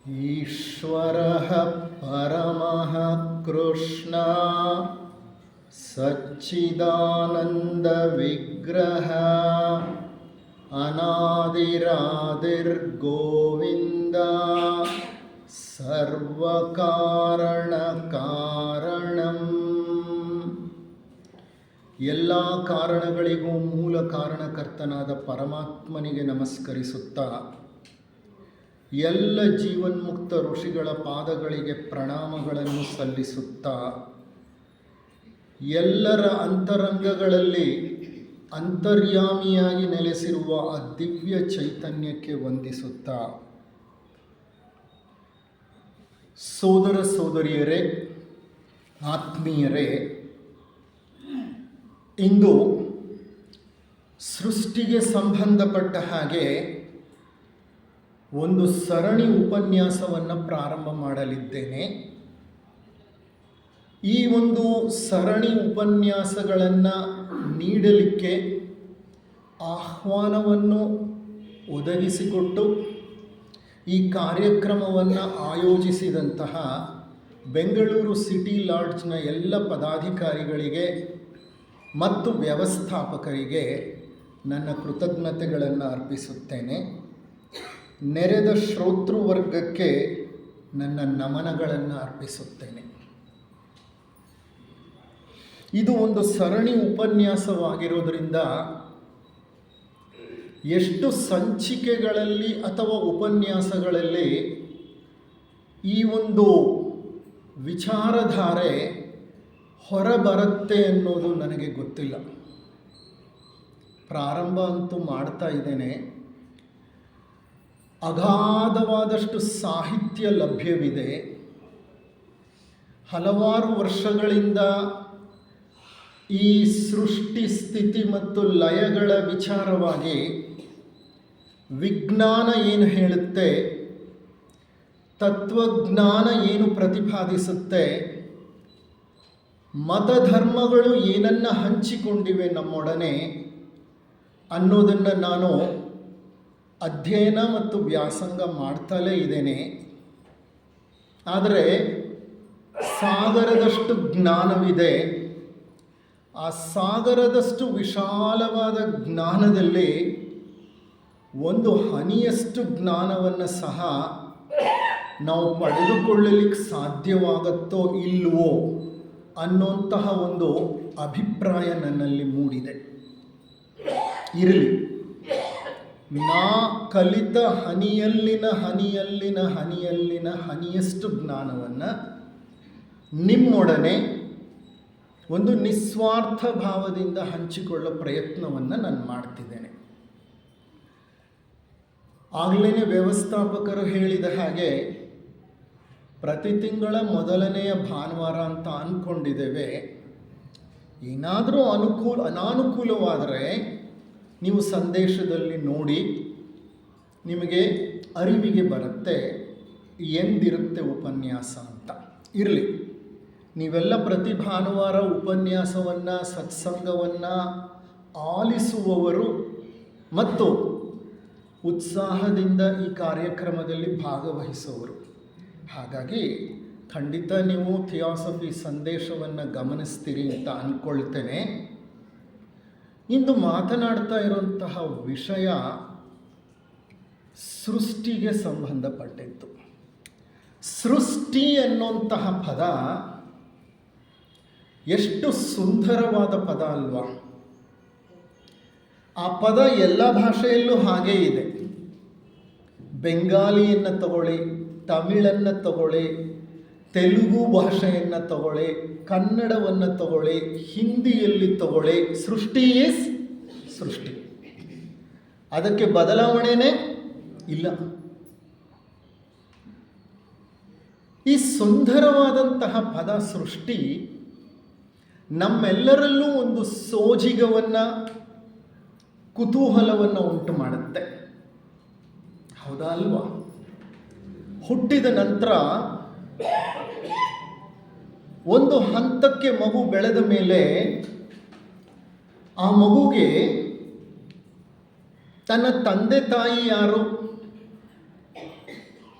ईश्वरः परमः कृष्णः सच्चिदानन्दविग्रहः अनादिरादिर्गोविन्दः ಸರ್ವಕಾರಣಕಾರಣಂ. ಎಲ್ಲ ಕಾರಣಗಳಿಗೂ ಮೂಲ ಕಾರಣಕರ್ತನಾದ ಪರಮಾತ್ಮನಿಗೆ ನಮಸ್ಕರಿಸುತ್ತಾ, ಎಲ್ಲ ಜೀವನ್ಮುಕ್ತ ಋಷಿಗಳ ಪಾದಗಳಿಗೆ ಪ್ರಣಾಮಗಳನ್ನು ಸಲ್ಲಿಸುತ್ತಾ, ಎಲ್ಲರ ಅಂತರಂಗಗಳಲ್ಲಿ ಅಂತರ್ಯಾಮಿಯಾಗಿ ನೆಲೆಸಿರುವ ಆ ದಿವ್ಯ ಚೈತನ್ಯಕ್ಕೆ ವಂದಿಸುತ್ತಾ, ಸೋದರ ಸೋದರಿಯರೇ, ಆತ್ಮೀಯರೇ, ಇಂದು ಸೃಷ್ಟಿಗೆ ಸಂಬಂಧಪಟ್ಟ ಹಾಗೆ ಒಂದು ಸರಣಿ ಉಪನ್ಯಾಸವನ್ನು ಪ್ರಾರಂಭ ಮಾಡಲಿದ್ದೇನೆ. ಈ ಒಂದು ಸರಣಿ ಉಪನ್ಯಾಸಗಳನ್ನು ನೀಡಲಿಕ್ಕೆ ಆಹ್ವಾನವನ್ನು ಒದಗಿಸಿಕೊಟ್ಟು ಈ ಕಾರ್ಯಕ್ರಮವನ್ನು ಆಯೋಜಿಸಿದಂತಹ ಬೆಂಗಳೂರು ಸಿಟಿ ಲಾಡ್ಜ್ನ ಎಲ್ಲ ಪದಾಧಿಕಾರಿಗಳಿಗೆ ಮತ್ತು ವ್ಯವಸ್ಥಾಪಕರಿಗೆ ನನ್ನ ಕೃತಜ್ಞತೆಗಳನ್ನು ಅರ್ಪಿಸುತ್ತೇನೆ. ನೆರೆದ ಶ್ರೋತೃವರ್ಗಕ್ಕೆ ನನ್ನ ನಮನಗಳನ್ನು ಅರ್ಪಿಸುತ್ತೇನೆ. ಇದು ಒಂದು ಸರಣಿ ಉಪನ್ಯಾಸವಾಗಿರೋದರಿಂದ ಎಷ್ಟು ಸಂಚಿಕೆಗಳಲ್ಲಿ ಅಥವಾ ಉಪನ್ಯಾಸಗಳಲ್ಲಿ ಈ ಒಂದು ವಿಚಾರಧಾರೆ ಹೊರಬರುತ್ತೆ ಅನ್ನೋದು ನನಗೆ ಗೊತ್ತಿಲ್ಲ. ಪ್ರಾರಂಭ ಅಂತೂ ಮಾಡ್ತಾ ಇದ್ದೇನೆ. ಅಗಾಧವಾದಷ್ಟು ಸಾಹಿತ್ಯ ಲಭ್ಯವಿದೆ. ಹಲವಾರು ವರ್ಷಗಳಿಂದ ಈ ಸೃಷ್ಟಿ, ಸ್ಥಿತಿ ಮತ್ತು ಲಯಗಳ ವಿಚಾರವಾಗಿ ವಿಜ್ಞಾನ ಏನು ಹೇಳುತ್ತೆ, ತತ್ವಜ್ಞಾನ ಏನು ಪ್ರತಿಪಾದಿಸುತ್ತೆ, ಮತಧರ್ಮಗಳು ಏನನ್ನು ಹಂಚಿಕೊಂಡಿವೆ ನಮ್ಮೊಡನೆ ಅನ್ನೋದನ್ನು ನಾನು ಅಧ್ಯಯನ ಮತ್ತು ವ್ಯಾಸಂಗ ಮಾಡ್ತಲೇ ಇದ್ದೇನೆ. ಆದರೆ ಸಾಗರದಷ್ಟು ಜ್ಞಾನವಿದೆ. ಆ ಸಾಗರದಷ್ಟು ವಿಶಾಲವಾದ ಜ್ಞಾನದಲ್ಲಿ ಒಂದು ಹನಿಯಷ್ಟು ಜ್ಞಾನವನ್ನು ಸಹ ನಾವು ಪಡೆದುಕೊಳ್ಳಲಿಕ್ಕೆ ಸಾಧ್ಯವಾಗುತ್ತೋ ಇಲ್ಲವೋ ಅನ್ನೋಂತಹ ಒಂದು ಅಭಿಪ್ರಾಯ ನನ್ನಲ್ಲಿ ಮೂಡಿದೆ. ಇರಲಿ, ನಾ ಕಲಿತ ಹನಿಯಲ್ಲಿನ ಹನಿಯಲ್ಲಿನ ಹನಿಯಲ್ಲಿನ ಹನಿಯಷ್ಟು ಜ್ಞಾನವನ್ನು ನಿಮ್ಮೊಡನೆ ಒಂದು ನಿಸ್ವಾರ್ಥ ಭಾವದಿಂದ ಹಂಚಿಕೊಳ್ಳೋ ಪ್ರಯತ್ನವನ್ನು ನಾನು ಮಾಡ್ತಿದ್ದೇನೆ. ಆಗಲೇ ವ್ಯವಸ್ಥಾಪಕರು ಹೇಳಿದ ಹಾಗೆ ಪ್ರತಿ ತಿಂಗಳ ಮೊದಲನೆಯ ಭಾನುವಾರ ಅಂತ ಅಂದ್ಕೊಂಡಿದ್ದೇವೆ. ಏನಾದರೂ ಅನಾನುಕೂಲವಾದರೆ ನೀವು ಸಂದೇಶದಲ್ಲಿ ನೋಡಿ, ನಿಮಗೆ ಅರಿವಿಗೆ ಬರುತ್ತೆ ಎಂದಿರುತ್ತೆ ಉಪನ್ಯಾಸ ಅಂತ. ಇರಲಿ, ನೀವೆಲ್ಲ ಪ್ರತಿ ಭಾನುವಾರ ಉಪನ್ಯಾಸವನ್ನು, ಸತ್ಸಂಗವನ್ನು ಆಲಿಸುವವರು ಮತ್ತು ಉತ್ಸಾಹದಿಂದ ಈ ಕಾರ್ಯಕ್ರಮದಲ್ಲಿ ಭಾಗವಹಿಸುವವರು. ಹಾಗಾಗಿ ಖಂಡಿತ ನೀವು ಥಿಯಾಸಫಿ ಸಂದೇಶವನ್ನು ಗಮನಿಸ್ತೀರಿ ಅಂತ ಅಂದ್ಕೊಳ್ತೇನೆ. ಇಂದು ಮಾತನಾಡ್ತಾ ಇರುವಂತಹ ವಿಷಯ ಸೃಷ್ಟಿಗೆ ಸಂಬಂಧಪಟ್ಟಿತ್ತು. ಸೃಷ್ಟಿ ಅನ್ನುವಂತಹ ಪದ ಎಷ್ಟು ಸುಂದರವಾದ ಪದ ಅಲ್ವಾ? ಆ ಪದ ಎಲ್ಲ ಭಾಷೆಯಲ್ಲೂ ಹಾಗೇ ಇದೆ. ಬೆಂಗಾಲಿಯನ್ನು ತಗೊಳ್ಳಿ, ತಮಿಳನ್ನು ತಗೊಳ್ಳಿ, ತೆಲುಗು ಭಾಷೆಯನ್ನು ತಗೊಳ್ಳಿ, ಕನ್ನಡವನ್ನು ತಗೊಳ್ಳಿ, ಹಿಂದಿಯಲ್ಲಿ ತಗೊಳ್ಳಿ, ಸೃಷ್ಟಿ ಈಸ್ ಸೃಷ್ಟಿ. ಅದಕ್ಕೆ ಬದಲಾವಣೆನೇ ಇಲ್ಲ. ಈ ಸುಂದರವಾದಂತಹ ಪದ ಸೃಷ್ಟಿ ನಮ್ಮೆಲ್ಲರಲ್ಲೂ ಒಂದು ಸೋಜಿಗವನ್ನು, ಕುತೂಹಲವನ್ನು ಉಂಟು ಮಾಡುತ್ತೆ. ಹೌದಾ ಅಲ್ವಾ? ಹುಟ್ಟಿದ ನಂತರ ಒಂದು ಹಂತಕ್ಕೆ ಮಗು ಬೆಳೆದ ಮೇಲೆ ಆ ಮಗುಗೆ ತನ್ನ ತಂದೆ ತಾಯಿ ಯಾರು,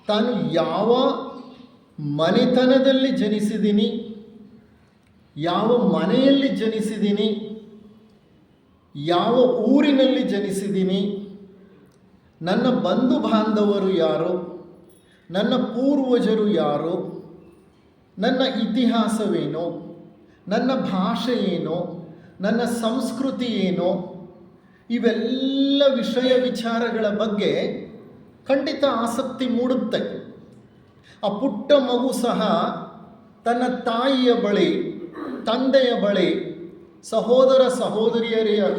ತಾನು ಯಾವ ಮನೆತನದಲ್ಲಿ ಜನಿಸಿದ್ದೀನಿ, ಯಾವ ಮನೆಯಲ್ಲಿ ಜನಿಸಿದ್ದೀನಿ, ಯಾವ ಊರಿನಲ್ಲಿ ಜನಿಸಿದ್ದೀನಿ, ನನ್ನ ಬಂಧು ಬಾಂಧವರು ಯಾರು, ನನ್ನ ಪೂರ್ವಜರು ಯಾರು, ನನ್ನ ಇತಿಹಾಸವೇನೋ, ನನ್ನ ಭಾಷೆ ಏನೋ, ನನ್ನ ಸಂಸ್ಕೃತಿ ಏನೋ, ಇವೆಲ್ಲ ವಿಚಾರಗಳ ಬಗ್ಗೆ ಖಂಡಿತ ಆಸಕ್ತಿ ಮೂಡುತ್ತೆ. ಆ ಪುಟ್ಟ ಮಗು ಸಹ ತನ್ನ ತಾಯಿಯ ಬಳಿ, ತಂದೆಯ ಬಳಿ,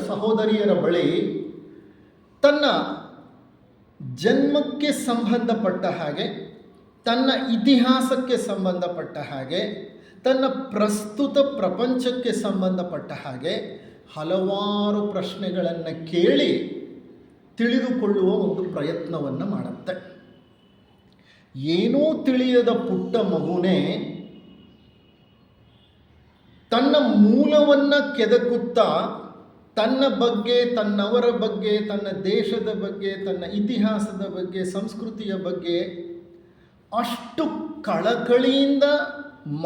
ಸಹೋದರಿಯರ ಬಳಿ ತನ್ನ ಜನ್ಮಕ್ಕೆ ಸಂಬಂಧಪಟ್ಟ ಹಾಗೆ, ತನ್ನ ಇತಿಹಾಸಕ್ಕೆ ಸಂಬಂಧಪಟ್ಟ ಹಾಗೆ, ತನ್ನ ಪ್ರಸ್ತುತ ಪ್ರಪಂಚಕ್ಕೆ ಸಂಬಂಧಪಟ್ಟ ಹಾಗೆ ಹಲವಾರು ಪ್ರಶ್ನೆಗಳನ್ನು ಕೇಳಿ ತಿಳಿದುಕೊಳ್ಳುವ ಒಂದು ಪ್ರಯತ್ನವನ್ನು ಮಾಡುತ್ತೆ. ಏನೂ ತಿಳಿಯದ ಪುಟ್ಟ ಮಗುನೇ ತನ್ನ ಮೂಲವನ್ನು ಕೆದಕುತ್ತಾ ತನ್ನ ಬಗ್ಗೆ, ತನ್ನವರ ಬಗ್ಗೆ, ತನ್ನ ದೇಶದ ಬಗ್ಗೆ, ತನ್ನ ಇತಿಹಾಸದ ಬಗ್ಗೆ, ಸಂಸ್ಕೃತಿಯ ಬಗ್ಗೆ ಅಷ್ಟು ಕಳಕಳಿಯಿಂದ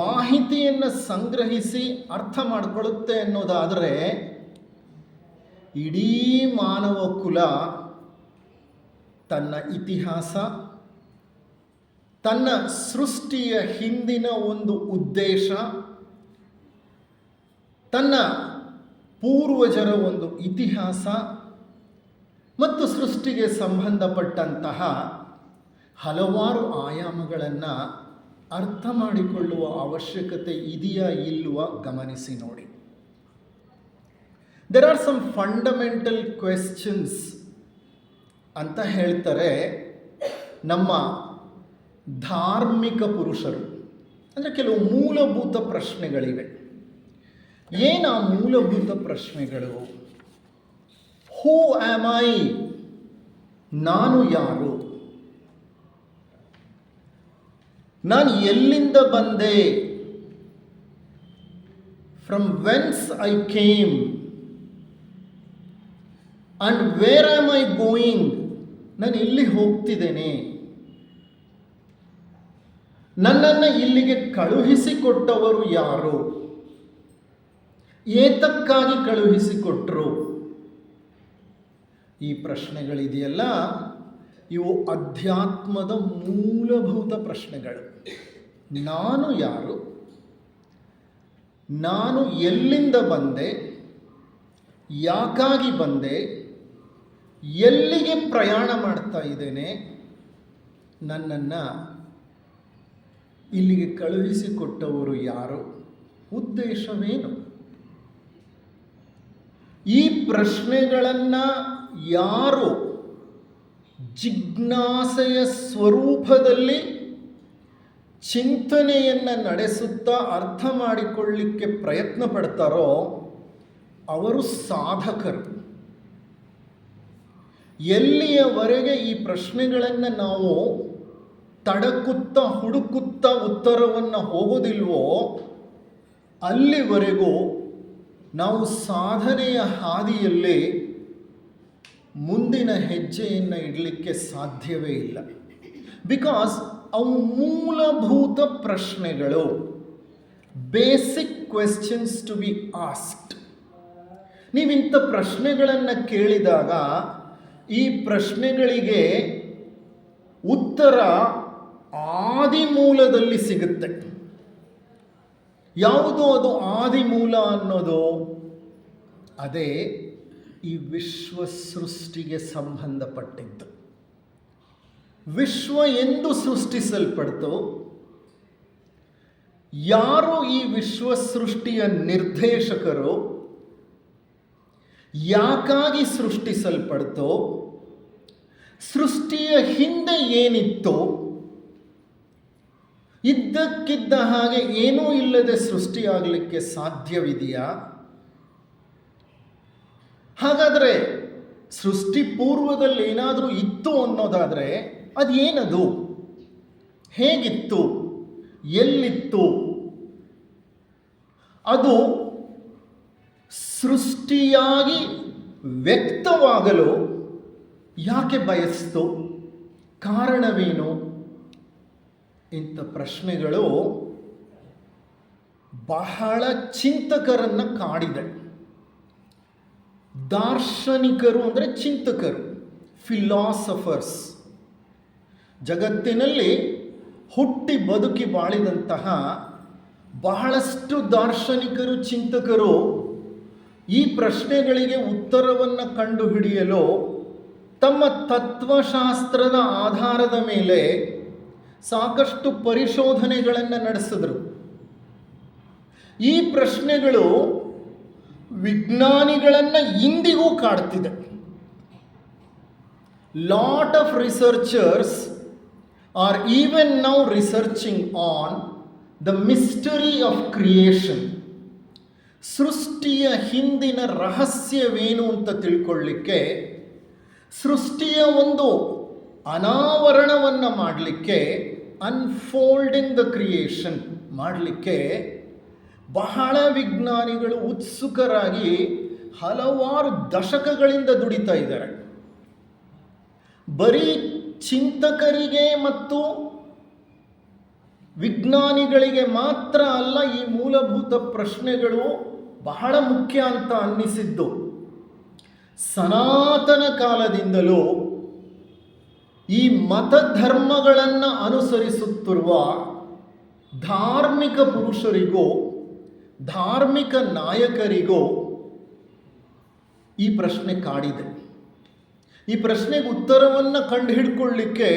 ಮಾಹಿತಿಯನ್ನು ಸಂಗ್ರಹಿಸಿ ಅರ್ಥ ಮಾಡಿಕೊಳ್ಳುತ್ತೆ ಅನ್ನೋದಾದರೆ, ಇಡೀ ಮಾನವ ಕುಲ ತನ್ನ ಇತಿಹಾಸ, ತನ್ನ ಸೃಷ್ಟಿಯ ಹಿಂದಿನ ಒಂದು ಉದ್ದೇಶ, ತನ್ನ ಪೂರ್ವಜರ ಒಂದು ಇತಿಹಾಸ ಮತ್ತು ಸೃಷ್ಟಿಗೆ ಸಂಬಂಧಪಟ್ಟಂತಹ ಹಲವಾರು ಆಯಾಮಗಳನ್ನು ಅರ್ಥ ಮಾಡಿಕೊಳ್ಳುವ ಅವಶ್ಯಕತೆ ಇದೆಯಾ ಇಲ್ವಾ ಗಮನಿಸಿ ನೋಡಿ. There are some fundamental questions ಅಂತ ಹೇಳ್ತಾರೆ ನಮ್ಮ ಧಾರ್ಮಿಕ ಪುರುಷರು. ಅಂದರೆ ಕೆಲವು ಮೂಲಭೂತ ಪ್ರಶ್ನೆಗಳಿವೆ. ಏನು ಆ ಮೂಲಭೂತ ಪ್ರಶ್ನೆಗಳು? Who am I? ನಾನು ಯಾರು? ನಾನು ಎಲ್ಲಿಂದ ಬಂದೆ? From whence I came and where am I going? ನಾನು ಎಲ್ಲಿ ಹೋಗ್ತಿದ್ದೇನೆ? ನನ್ನನ್ನು ಇಲ್ಲಿಗೆ ಕಳುಹಿಸಿಕೊಟ್ಟವರು ಯಾರು? ಏತಕ್ಕಾಗಿ ಕಳುಹಿಸಿಕೊಟ್ರು? ಈ ಪ್ರಶ್ನೆಗಳಿದೆಯಲ್ಲ, ಇವು ಅಧ್ಯಾತ್ಮದ ಮೂಲಭೂತ ಪ್ರಶ್ನೆಗಳು. ನಾನು ಯಾರು? ನಾನು ಎಲ್ಲಿಂದ ಬಂದೆ? ಯಾಕಾಗಿ ಬಂದೆ? ಎಲ್ಲಿಗೆ ಪ್ರಯಾಣ ಮಾಡ್ತಾ ಇದ್ದೇನೆ? ನನ್ನನ್ನು ಇಲ್ಲಿಗೆ ಕಳುಹಿಸಿಕೊಟ್ಟವರು ಯಾರು? ಉದ್ದೇಶವೇನು? ಈ ಪ್ರಶ್ನೆಗಳನ್ನು ಯಾರು ಜಿಜ್ಞಾಸೆಯ ಸ್ವರೂಪದಲ್ಲಿ ಚಿಂತನೆಯನ್ನು ನಡೆಸುತ್ತಾ ಅರ್ಥ ಮಾಡಿಕೊಳ್ಳಲಿಕ್ಕೆ ಪ್ರಯತ್ನ ಪಡ್ತಾರೋ ಅವರು ಸಾಧಕರು. ಎಲ್ಲಿಯವರೆಗೆ ಈ ಪ್ರಶ್ನೆಗಳನ್ನು ನಾವು ತಡಕುತ್ತಾ ಹುಡುಕುತ್ತಾ ಉತ್ತರವನ್ನು ಹೋಗೋದಿಲ್ವೋ ಅಲ್ಲಿವರೆಗೂ ನಾವು ಸಾಧನೆಯ ಹಾದಿಯಲ್ಲಿ ಮುಂದಿನ ಹೆಜ್ಜೆಯನ್ನು ಇಡಲಿಕ್ಕೆ ಸಾಧ್ಯವೇ ಇಲ್ಲ. ಬಿಕಾಸ್ ಅವು ಮೂಲಭೂತ ಪ್ರಶ್ನೆಗಳು, basic questions to be asked. ನೀವಿಂಥ ಪ್ರಶ್ನೆಗಳನ್ನು ಕೇಳಿದಾಗ ಈ ಪ್ರಶ್ನೆಗಳಿಗೆ ಉತ್ತರ ಆದಿಮೂಲದಲ್ಲಿ ಸಿಗುತ್ತೆ. ಯಾವುದು ಅದು ಆದಿಮೂಲ ಅನ್ನೋದು? ಅದೇ ಈ ವಿಶ್ವ ಸೃಷ್ಟಿಗೆ ಸಂಬಂಧಪಟ್ಟಿದ್ದು. ವಿಶ್ವ ಎಂದು ಸೃಷ್ಟಿಸಲ್ಪಡ್ತೋ, ಯಾರು ಈ ವಿಶ್ವ ಸೃಷ್ಟಿಯ ನಿರ್ದೇಶಕರು, ಯಾಕಾಗಿ ಸೃಷ್ಟಿಸಲ್ಪಡ್ತೋ, ಸೃಷ್ಟಿಯ ಹಿಂದೆ ಏನಿತ್ತೋ, ಇದ್ದಕ್ಕಿದ್ದ ಹಾಗೆ ಏನೂ ಇಲ್ಲದೆ ಸೃಷ್ಟಿಯಾಗಲಿಕ್ಕೆ ಸಾಧ್ಯವಿದೆಯಾ? ಹಾಗಾದರೆ ಸೃಷ್ಟಿ ಪೂರ್ವದಲ್ಲಿ ಏನಾದರೂ ಇತ್ತು ಅನ್ನೋದಾದರೆ ಅದೇನದು? ಹೇಗಿತ್ತು? ಎಲ್ಲಿತ್ತು? ಅದು ಸೃಷ್ಟಿಯಾಗಿ ವ್ಯಕ್ತವಾಗಲು ಯಾಕೆ ಬಯಸ್ತು? ಕಾರಣವೇನು? ಇಂಥ ಪ್ರಶ್ನೆಗಳು ಬಹಳ ಚಿಂತಕರನ್ನು ಕಾಡಿದೆ. ದಾರ್ಶನಿಕರು ಅಂದರೆ ಚಿಂತಕರು, ಫಿಲಾಸಫರ್ಸ್. ಜಗತ್ತಿನಲ್ಲಿ ಹುಟ್ಟಿ ಬದುಕಿ ಬಾಳಿದಂತಹ ಬಹಳಷ್ಟು ದಾರ್ಶನಿಕರು, ಚಿಂತಕರು ಈ ಪ್ರಶ್ನೆಗಳಿಗೆ ಉತ್ತರವನ್ನು ಕಂಡುಹಿಡಿಯಲು ತಮ್ಮ ತತ್ವಶಾಸ್ತ್ರದ ಆಧಾರದ ಮೇಲೆ ಸಾಕಷ್ಟು ಪರಿಶೋಧನೆಗಳನ್ನು ನಡೆಸಿದರು. ಈ ಪ್ರಶ್ನೆಗಳು ವಿಜ್ಞಾನಿಗಳನ್ನು ಇಂದಿಗೂ ಕಾಡ್ತಿದೆ. Lot of researchers are even now researching on the mystery of creation. ಸೃಷ್ಟಿಯ ಹಿಂದಿನ ರಹಸ್ಯವೇನು ಅಂತ ತಿಳ್ಕೊಳ್ಳಿಕ್ಕೆ, ಸೃಷ್ಟಿಯ ಒಂದು ಅನಾವರಣವನ್ನು ಮಾಡಲಿಕ್ಕೆ, ಅನ್ಫೋಲ್ಡಿಂಗ್ ದ ಕ್ರಿಯೇಷನ್ ಮಾಡಲಿಕ್ಕೆ ಬಹಳ ವಿಜ್ಞಾನಿಗಳು ಉತ್ಸುಕರಾಗಿ ಹಲವಾರು ದಶಕಗಳಿಂದ ದುಡಿತಾ ಇದ್ದಾರೆ. ಬರೀ ಚಿಂತಕರಿಗೆ ಮತ್ತು ವಿಜ್ಞಾನಿಗಳಿಗೆ ಮಾತ್ರ ಅಲ್ಲ ಈ ಮೂಲಭೂತ ಪ್ರಶ್ನೆಗಳು ಬಹಳ ಮುಖ್ಯ ಅಂತ ಅನ್ನಿಸಿದ್ದು. ಸನಾತನ ಕಾಲದಿಂದಲೂ ಈ ಮತಧರ್ಮಗಳನ್ನು ಅನುಸರಿಸುತ್ತಿರುವ ಧಾರ್ಮಿಕ ಪುರುಷರಿಗೂ ಧಾರ್ಮಿಕ ನಾಯಕರಿಗೂ ಈ ಪ್ರಶ್ನೆ ಕಾಡಿದೆ. ಈ ಪ್ರಶ್ನೆಗೆ ಉತ್ತರವನ್ನು ಕಂಡುಹಿಡ್ಕೊಳ್ಳಿಕ್ಕೆ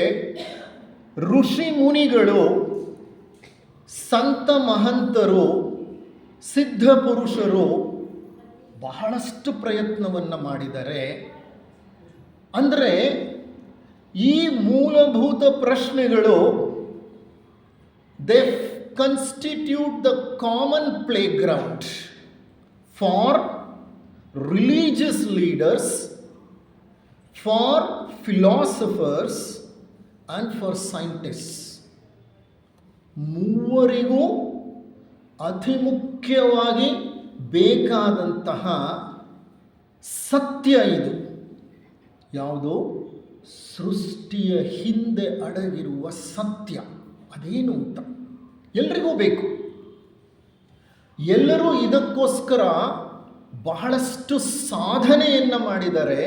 ಋಷಿ ಮುನಿಗಳು, ಸಂತ ಮಹಂತರು, ಸಿದ್ಧ ಪುರುಷರು ಬಹಳಷ್ಟು ಪ್ರಯತ್ನವನ್ನು ಮಾಡಿದ್ದಾರೆ. ಅಂದರೆ ಈ ಮೂಲಭೂತ ಪ್ರಶ್ನೆಗಳು they constitute the common playground for religious leaders, for philosophers and for scientists. ಮೂವರಿಗೂ ಅತಿ ಮುಖ್ಯವಾಗಿ ಬೇಕಾದಂತಹ ಸತ್ಯ ಇದು. ಯಾವುದು? ಸೃಷ್ಟಿಯ ಹಿಂದೆ ಅಡಗಿರುವ ಸತ್ಯ ಅದೇನು ಅಂತ ಎಲ್ರಿಗೂ ಬೇಕು. ಎಲ್ಲರೂ ಇದಕ್ಕೋಸ್ಕರ ಬಹಳಷ್ಟು ಸಾಧನೆಯನ್ನು ಮಾಡಿದ್ದಾರೆ,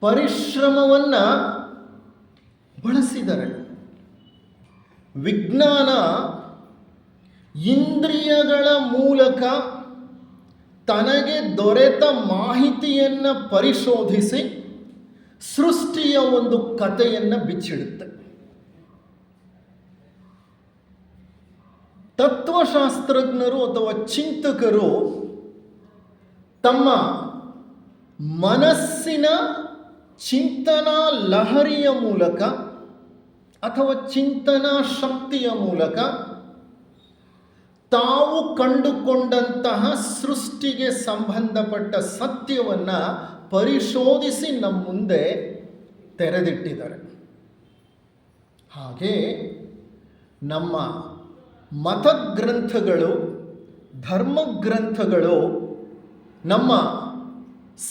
ಪರಿಶ್ರಮವನ್ನು ಬಳಸಿದ್ದಾರೆ. ವಿಜ್ಞಾನ ಇಂದ್ರಿಯಗಳ ಮೂಲಕ ತನಗೆ ದೊರೆತ ಮಾಹಿತಿಯನ್ನು ಪರಿಶೋಧಿಸಿ ಸೃಷ್ಟಿಯ ಒಂದು ಕಥೆಯನ್ನು ಬಿಚ್ಚಿಡುತ್ತೆ. ತತ್ವಶಾಸ್ತ್ರಜ್ಞರು ಅಥವಾ ಚಿಂತಕರು ತಮ್ಮ ಮನಸ್ಸಿನ ಚಿಂತನಾ ಲಹರಿಯ ಮೂಲಕ ಅಥವಾ ಚಿಂತನಾ ಶಕ್ತಿಯ ಮೂಲಕ ತಾವು ಕಂಡುಕೊಂಡಂತಹ ಸೃಷ್ಟಿಗೆ ಸಂಬಂಧಪಟ್ಟ ಸತ್ಯವನ್ನು ಪರಿಶೋಧಿಸಿ ನಮ್ಮ ಮುಂದೆ ತೆರೆದಿಟ್ಟಿದ್ದಾರೆ. ಹಾಗೆ ನಮ್ಮ ಮತಗ್ರಂಥಗಳು, ಧರ್ಮಗ್ರಂಥಗಳು, ನಮ್ಮ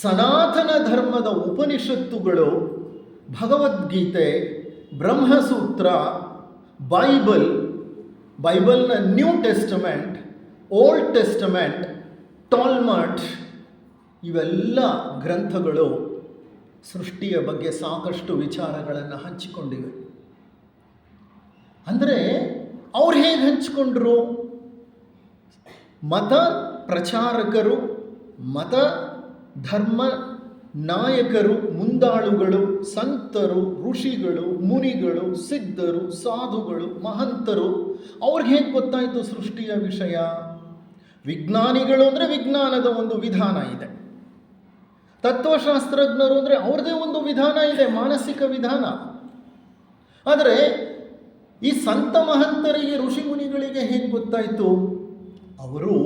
ಸನಾತನ ಧರ್ಮದ ಉಪನಿಷತ್ತುಗಳು, ಭಗವದ್ಗೀತೆ, ಬ್ರಹ್ಮಸೂತ್ರ, ಬೈಬಲ್ನ ನ್ಯೂ ಟೆಸ್ಟಮೆಂಟ್, ಓಲ್ಡ್ ಟೆಸ್ಟಮೆಂಟ್, ಟಾಲ್ಮಡ್, ಇವೆಲ್ಲ ಗ್ರಂಥಗಳು ಸೃಷ್ಟಿಯ ಬಗ್ಗೆ ಸಾಕಷ್ಟು ವಿಚಾರಗಳನ್ನು ಹಂಚಿಕೊಂಡಿವೆ. ಅಂದರೆ ಅವ್ರು ಹೇಗೆ ಹಂಚಿಕೊಂಡ್ರು? ಮತ ಪ್ರಚಾರಕರು, ಮತ ಧರ್ಮ ನಾಯಕರು, ಮುಂದಾಳುಗಳು, ಸಂತರು, ಋಷಿಗಳು, ಮುನಿಗಳು, ಸಿದ್ಧರು, ಸಾಧುಗಳು, ಮಹಂತರು, ಅವ್ರಿಗೆ ಹೇಗೆ ಗೊತ್ತಾಯಿತು ಸೃಷ್ಟಿಯ ವಿಷಯ? ವಿಜ್ಞಾನಿಗಳು ಅಂದರೆ ವಿಜ್ಞಾನದ ಒಂದು ವಿಧಾನ ಇದೆ. ತತ್ವಶಾಸ್ತ್ರಜ್ಞರು ಅಂದರೆ ಅವ್ರದ್ದೇ ಒಂದು ವಿಧಾನ ಇದೆ, ಮಾನಸಿಕ ವಿಧಾನ. ಆದರೆ ಈ ಸಂತ ಮಹಂತರಿಗೆ, ಋಷಿ ಮುನಿಗಳಿಗೆ ಹೇಗೆ ಗೊತ್ತಾಯಿತು? ಅವರು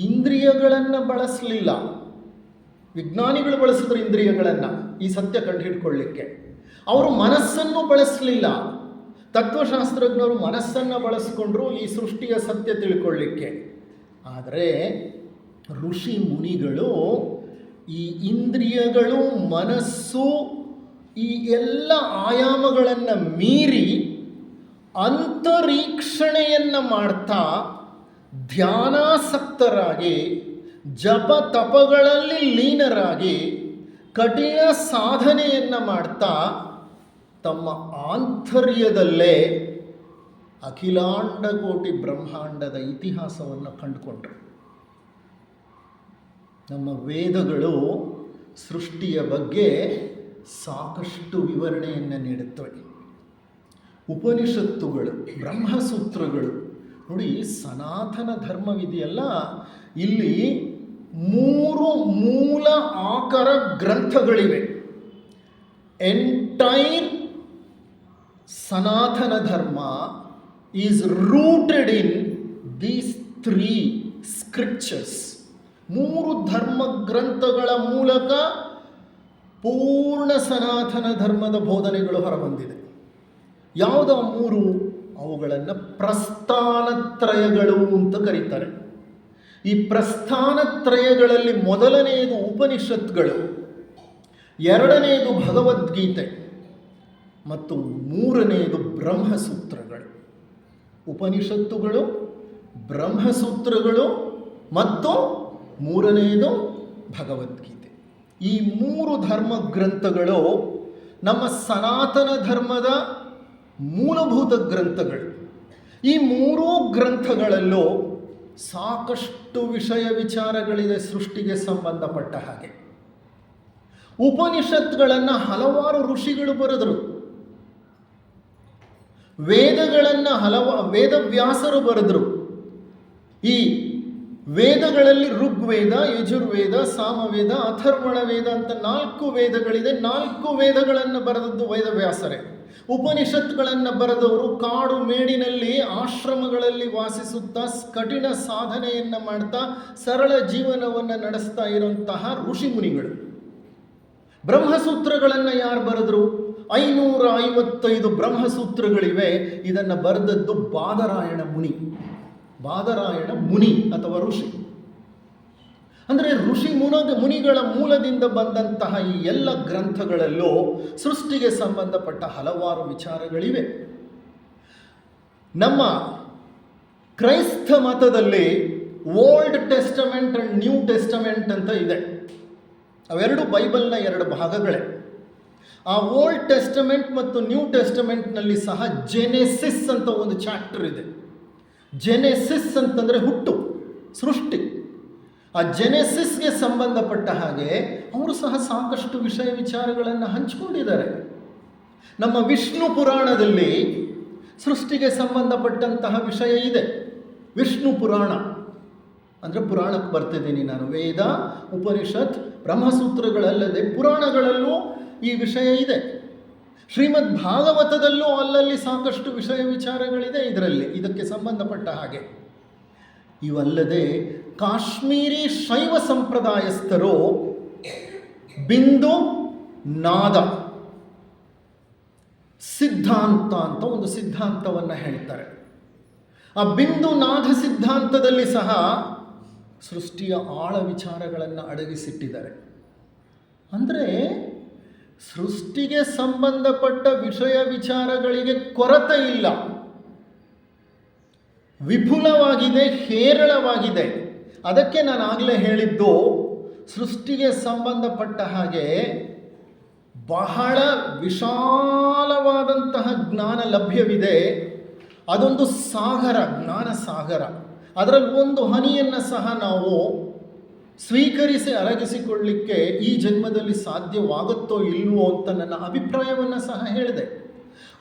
ಇಂದ್ರಿಯಗಳನ್ನು ಬಳಸಲಿಲ್ಲ. ವಿಜ್ಞಾನಿಗಳು ಬಳಸಿದ್ರು ಇಂದ್ರಿಯಗಳನ್ನು ಈ ಸತ್ಯ ಕಂಡುಹಿಡ್ಕೊಳ್ಳಿಕ್ಕೆ. ಅವರು ಮನಸ್ಸನ್ನು ಬಳಸಲಿಲ್ಲ. ತತ್ವಶಾಸ್ತ್ರಜ್ಞರು ಮನಸ್ಸನ್ನು ಬಳಸಿಕೊಂಡ್ರು ಈ ಸೃಷ್ಟಿಯ ಸತ್ಯ ತಿಳ್ಕೊಳ್ಳಿಕ್ಕೆ. ಆದರೆ ಋಷಿ ಮುನಿಗಳು ಈ ಇಂದ್ರಿಯಗಳು, ಮನಸ್ಸು, ಈ ಎಲ್ಲ ಆಯಾಮಗಳನ್ನು ಮೀರಿ ಅಂತರೀಕ್ಷಣೆಯನ್ನು ಮಾಡ್ತಾ ಧ್ಯಾನಾಸಕ್ತರಾಗಿ ಜಪ ತಪಗಳಲ್ಲಿ ಲೀನರಾಗಿ ಕಠಿಣ ಸಾಧನೆಯನ್ನು ಮಾಡ್ತಾ ತಮ್ಮ ಆಂತರ್ಯದಲ್ಲೇ ಅಖಿಲಾಂಡ ಕೋಟಿ ಬ್ರಹ್ಮಾಂಡದ ಇತಿಹಾಸವನ್ನು ಕಂಡುಕೊಂಡರು. ನಮ್ಮ ವೇದಗಳು ಸೃಷ್ಟಿಯ ಬಗ್ಗೆ ಸಾಕಷ್ಟು ವಿವರಣೆಯನ್ನು ನೀಡುತ್ತವೆ. ಉಪನಿಷತ್ತುಗಳು, ಬ್ರಹ್ಮಸೂತ್ರಗಳು ನೋಡಿ, ಸನಾತನ ಧರ್ಮವಿದೆಯಲ್ಲ, ಇಲ್ಲಿ 3 ಮೂಲ ಆಕರ ಗ್ರಂಥಗಳಿವೆ. ಎಂಟೈರ್ ಸನಾತನ ಧರ್ಮ is rooted in these 3 scriptures. 3 ಧರ್ಮ ಗ್ರಂಥಗಳ ಮೂಲಕ ಪೂರ್ಣ ಸನಾತನ ಧರ್ಮದ ಬೋಧನೆಗಳು ಹೊರಬಂದಿದೆ. ಯಾವುದ 3? ಅವುಗಳನ್ನು ಪ್ರಸ್ಥಾನತ್ರಯಗಳು ಅಂತ ಕರೀತಾರೆ. ಈ ಪ್ರಸ್ಥಾನತ್ರಯಗಳಲ್ಲಿ ಮೊದಲನೆಯದು ಉಪನಿಷತ್ಗಳು, ಎರಡನೆಯದು ಭಗವದ್ಗೀತೆ ಮತ್ತು ಮೂರನೆಯದು ಬ್ರಹ್ಮಸೂತ್ರಗಳು. ಉಪನಿಷತ್ತುಗಳು, ಬ್ರಹ್ಮಸೂತ್ರಗಳು ಮತ್ತು ಮೂರನೆಯದು ಭಗವದ್ಗೀತೆ. ಈ 3 ಧರ್ಮ ಗ್ರಂಥಗಳು ನಮ್ಮ ಸನಾತನ ಧರ್ಮದ ಮೂಲಭೂತ ಗ್ರಂಥಗಳು. ಈ 3 ಗ್ರಂಥಗಳಲ್ಲೂ ಸಾಕಷ್ಟು ವಿಷಯ ವಿಚಾರಗಳಿದೆ ಸೃಷ್ಟಿಗೆ ಸಂಬಂಧಪಟ್ಟ ಹಾಗೆ. ಉಪನಿಷತ್ಗಳನ್ನು ಹಲವಾರು ಋಷಿಗಳು ಬರೆದರು. ವೇದಗಳನ್ನು ವೇದವ್ಯಾಸರು ಬರೆದರು. ಈ ವೇದಗಳಲ್ಲಿ ಋಗ್ವೇದ, ಯಜುರ್ವೇದ, ಸಾಮವೇದ, ಅಥರ್ವಣ ವೇದ ಅಂತ 4 ವೇದಗಳಿದೆ. 4 ವೇದಗಳನ್ನು ಬರೆದದ್ದು ವೇದವ್ಯಾಸರೇ. ಉಪನಿಷತ್ಗಳನ್ನು ಬರೆದವರು ಕಾಡು ಮೇಡಿನಲ್ಲಿ ಆಶ್ರಮಗಳಲ್ಲಿ ವಾಸಿಸುತ್ತಾ ಕಠಿಣ ಸಾಧನೆಯನ್ನು ಮಾಡ್ತಾ ಸರಳ ಜೀವನವನ್ನು ನಡೆಸ್ತಾ ಇರುವಂತಹ ಋಷಿ ಮುನಿಗಳು. ಬ್ರಹ್ಮಸೂತ್ರಗಳನ್ನು ಯಾರು ಬರೆದರು? 555 ಬ್ರಹ್ಮಸೂತ್ರಗಳಿವೆ. ಇದನ್ನು ಬರೆದದ್ದು ಬಾದರಾಯಣ ಮುನಿ ಅಥವಾ ಋಷಿ. ಅಂದರೆ ಮುನಿಗಳ ಮೂಲದಿಂದ ಬಂದಂತಹ ಈ ಎಲ್ಲ ಗ್ರಂಥಗಳಲ್ಲೂ ಸೃಷ್ಟಿಗೆ ಸಂಬಂಧಪಟ್ಟ ಹಲವಾರು ವಿಚಾರಗಳಿವೆ. ನಮ್ಮ ಕ್ರೈಸ್ತ ಮತದಲ್ಲಿ old testament and new testament ಅಂತ ಇದೆ. ಅವೆರಡು ಬೈಬಲ್ನ 2 ಭಾಗಗಳೇ. ಆ ಓಲ್ಡ್ ಟೆಸ್ಟಮೆಂಟ್ ಮತ್ತು ನ್ಯೂ ಟೆಸ್ಟಮೆಂಟ್ನಲ್ಲಿ ಸಹ ಜೆನೆಸಿಸ್ ಅಂತ ಒಂದು ಚಾಪ್ಟರ್ ಇದೆ. ಜೆನೆಸಿಸ್ ಅಂತಂದರೆ ಹುಟ್ಟು, ಸೃಷ್ಟಿ. ಆ ಜೆನೆಸಿಸ್ಗೆ ಸಂಬಂಧಪಟ್ಟ ಹಾಗೆ ಅವರು ಸಹ ಸಾಕಷ್ಟು ವಿಷಯ ವಿಚಾರಗಳನ್ನು ಹಂಚಿಕೊಂಡಿದ್ದಾರೆ. ನಮ್ಮ ವಿಷ್ಣು ಪುರಾಣದಲ್ಲಿ ಸೃಷ್ಟಿಗೆ ಸಂಬಂಧಪಟ್ಟಂತಹ ವಿಷಯ ಇದೆ. ವಿಷ್ಣು ಪುರಾಣ ಅಂದರೆ ಪುರಾಣಕ್ಕೆ ಬರ್ತಿದ್ದೀನಿ ನಾನು. ವೇದ, ಉಪನಿಷತ್, ಬ್ರಹ್ಮಸೂತ್ರಗಳಲ್ಲದೆ ಪುರಾಣಗಳಲ್ಲೂ ಈ ವಿಷಯ ಇದೆ. ಶ್ರೀಮದ್ ಭಾಗವತದಲ್ಲೂ ಅಲ್ಲಲ್ಲಿ ಸಾಕಷ್ಟು ವಿಷಯ ವಿಚಾರಗಳಿದೆ ಇದಕ್ಕೆ ಸಂಬಂಧಪಟ್ಟ ಹಾಗೆ. ಇವಲ್ಲದೆ ಕಾಶ್ಮೀರಿ ಶೈವ ಸಂಪ್ರದಾಯಸ್ಥರು ಬಿಂದು ನಾದ ಸಿದ್ಧಾಂತ ಅಂತ ಒಂದು ಸಿದ್ಧಾಂತವನ್ನು ಹೇಳ್ತಾರೆ. ಆ ಬಿಂದು ನಾದ ಸಿದ್ಧಾಂತದಲ್ಲಿ ಸಹ ಸೃಷ್ಟಿಯ ಆಳ ವಿಚಾರಗಳನ್ನು ಅಡಗಿಸಿಟ್ಟಿದ್ದಾರೆ. ಅಂದರೆ ಸೃಷ್ಟಿಗೆ ಸಂಬಂಧಪಟ್ಟ ವಿಷಯ ವಿಚಾರಗಳಿಗೆ ಕೊರತೆ ಇಲ್ಲ, ವಿಪುಲವಾಗಿದೆ, ಹೇರಳವಾಗಿದೆ. ಅದಕ್ಕೆ ನಾನು ಆಗಲೇ ಹೇಳಿದ್ದು, ಸೃಷ್ಟಿಗೆ ಸಂಬಂಧಪಟ್ಟ ಹಾಗೆ ಬಹಳ ವಿಶಾಲವಾದಂತಹ ಜ್ಞಾನ ಲಭ್ಯವಿದೆ. ಅದೊಂದು ಸಾಗರ, ಜ್ಞಾನ ಸಾಗರ. ಅದರಲ್ಲಿ ಒಂದು ಹನಿಯನ್ನು ಸಹ ನಾವು ಸ್ವೀಕರಿಸಿ ಅರಗಿಸಿಕೊಳ್ಳಲಿಕ್ಕೆ ಈ ಜನ್ಮದಲ್ಲಿ ಸಾಧ್ಯವಾಗುತ್ತೋ ಇಲ್ವೋ ಅಂತ ನನ್ನ ಅಭಿಪ್ರಾಯವನ್ನು ಸಹ ಹೇಳಿದೆ.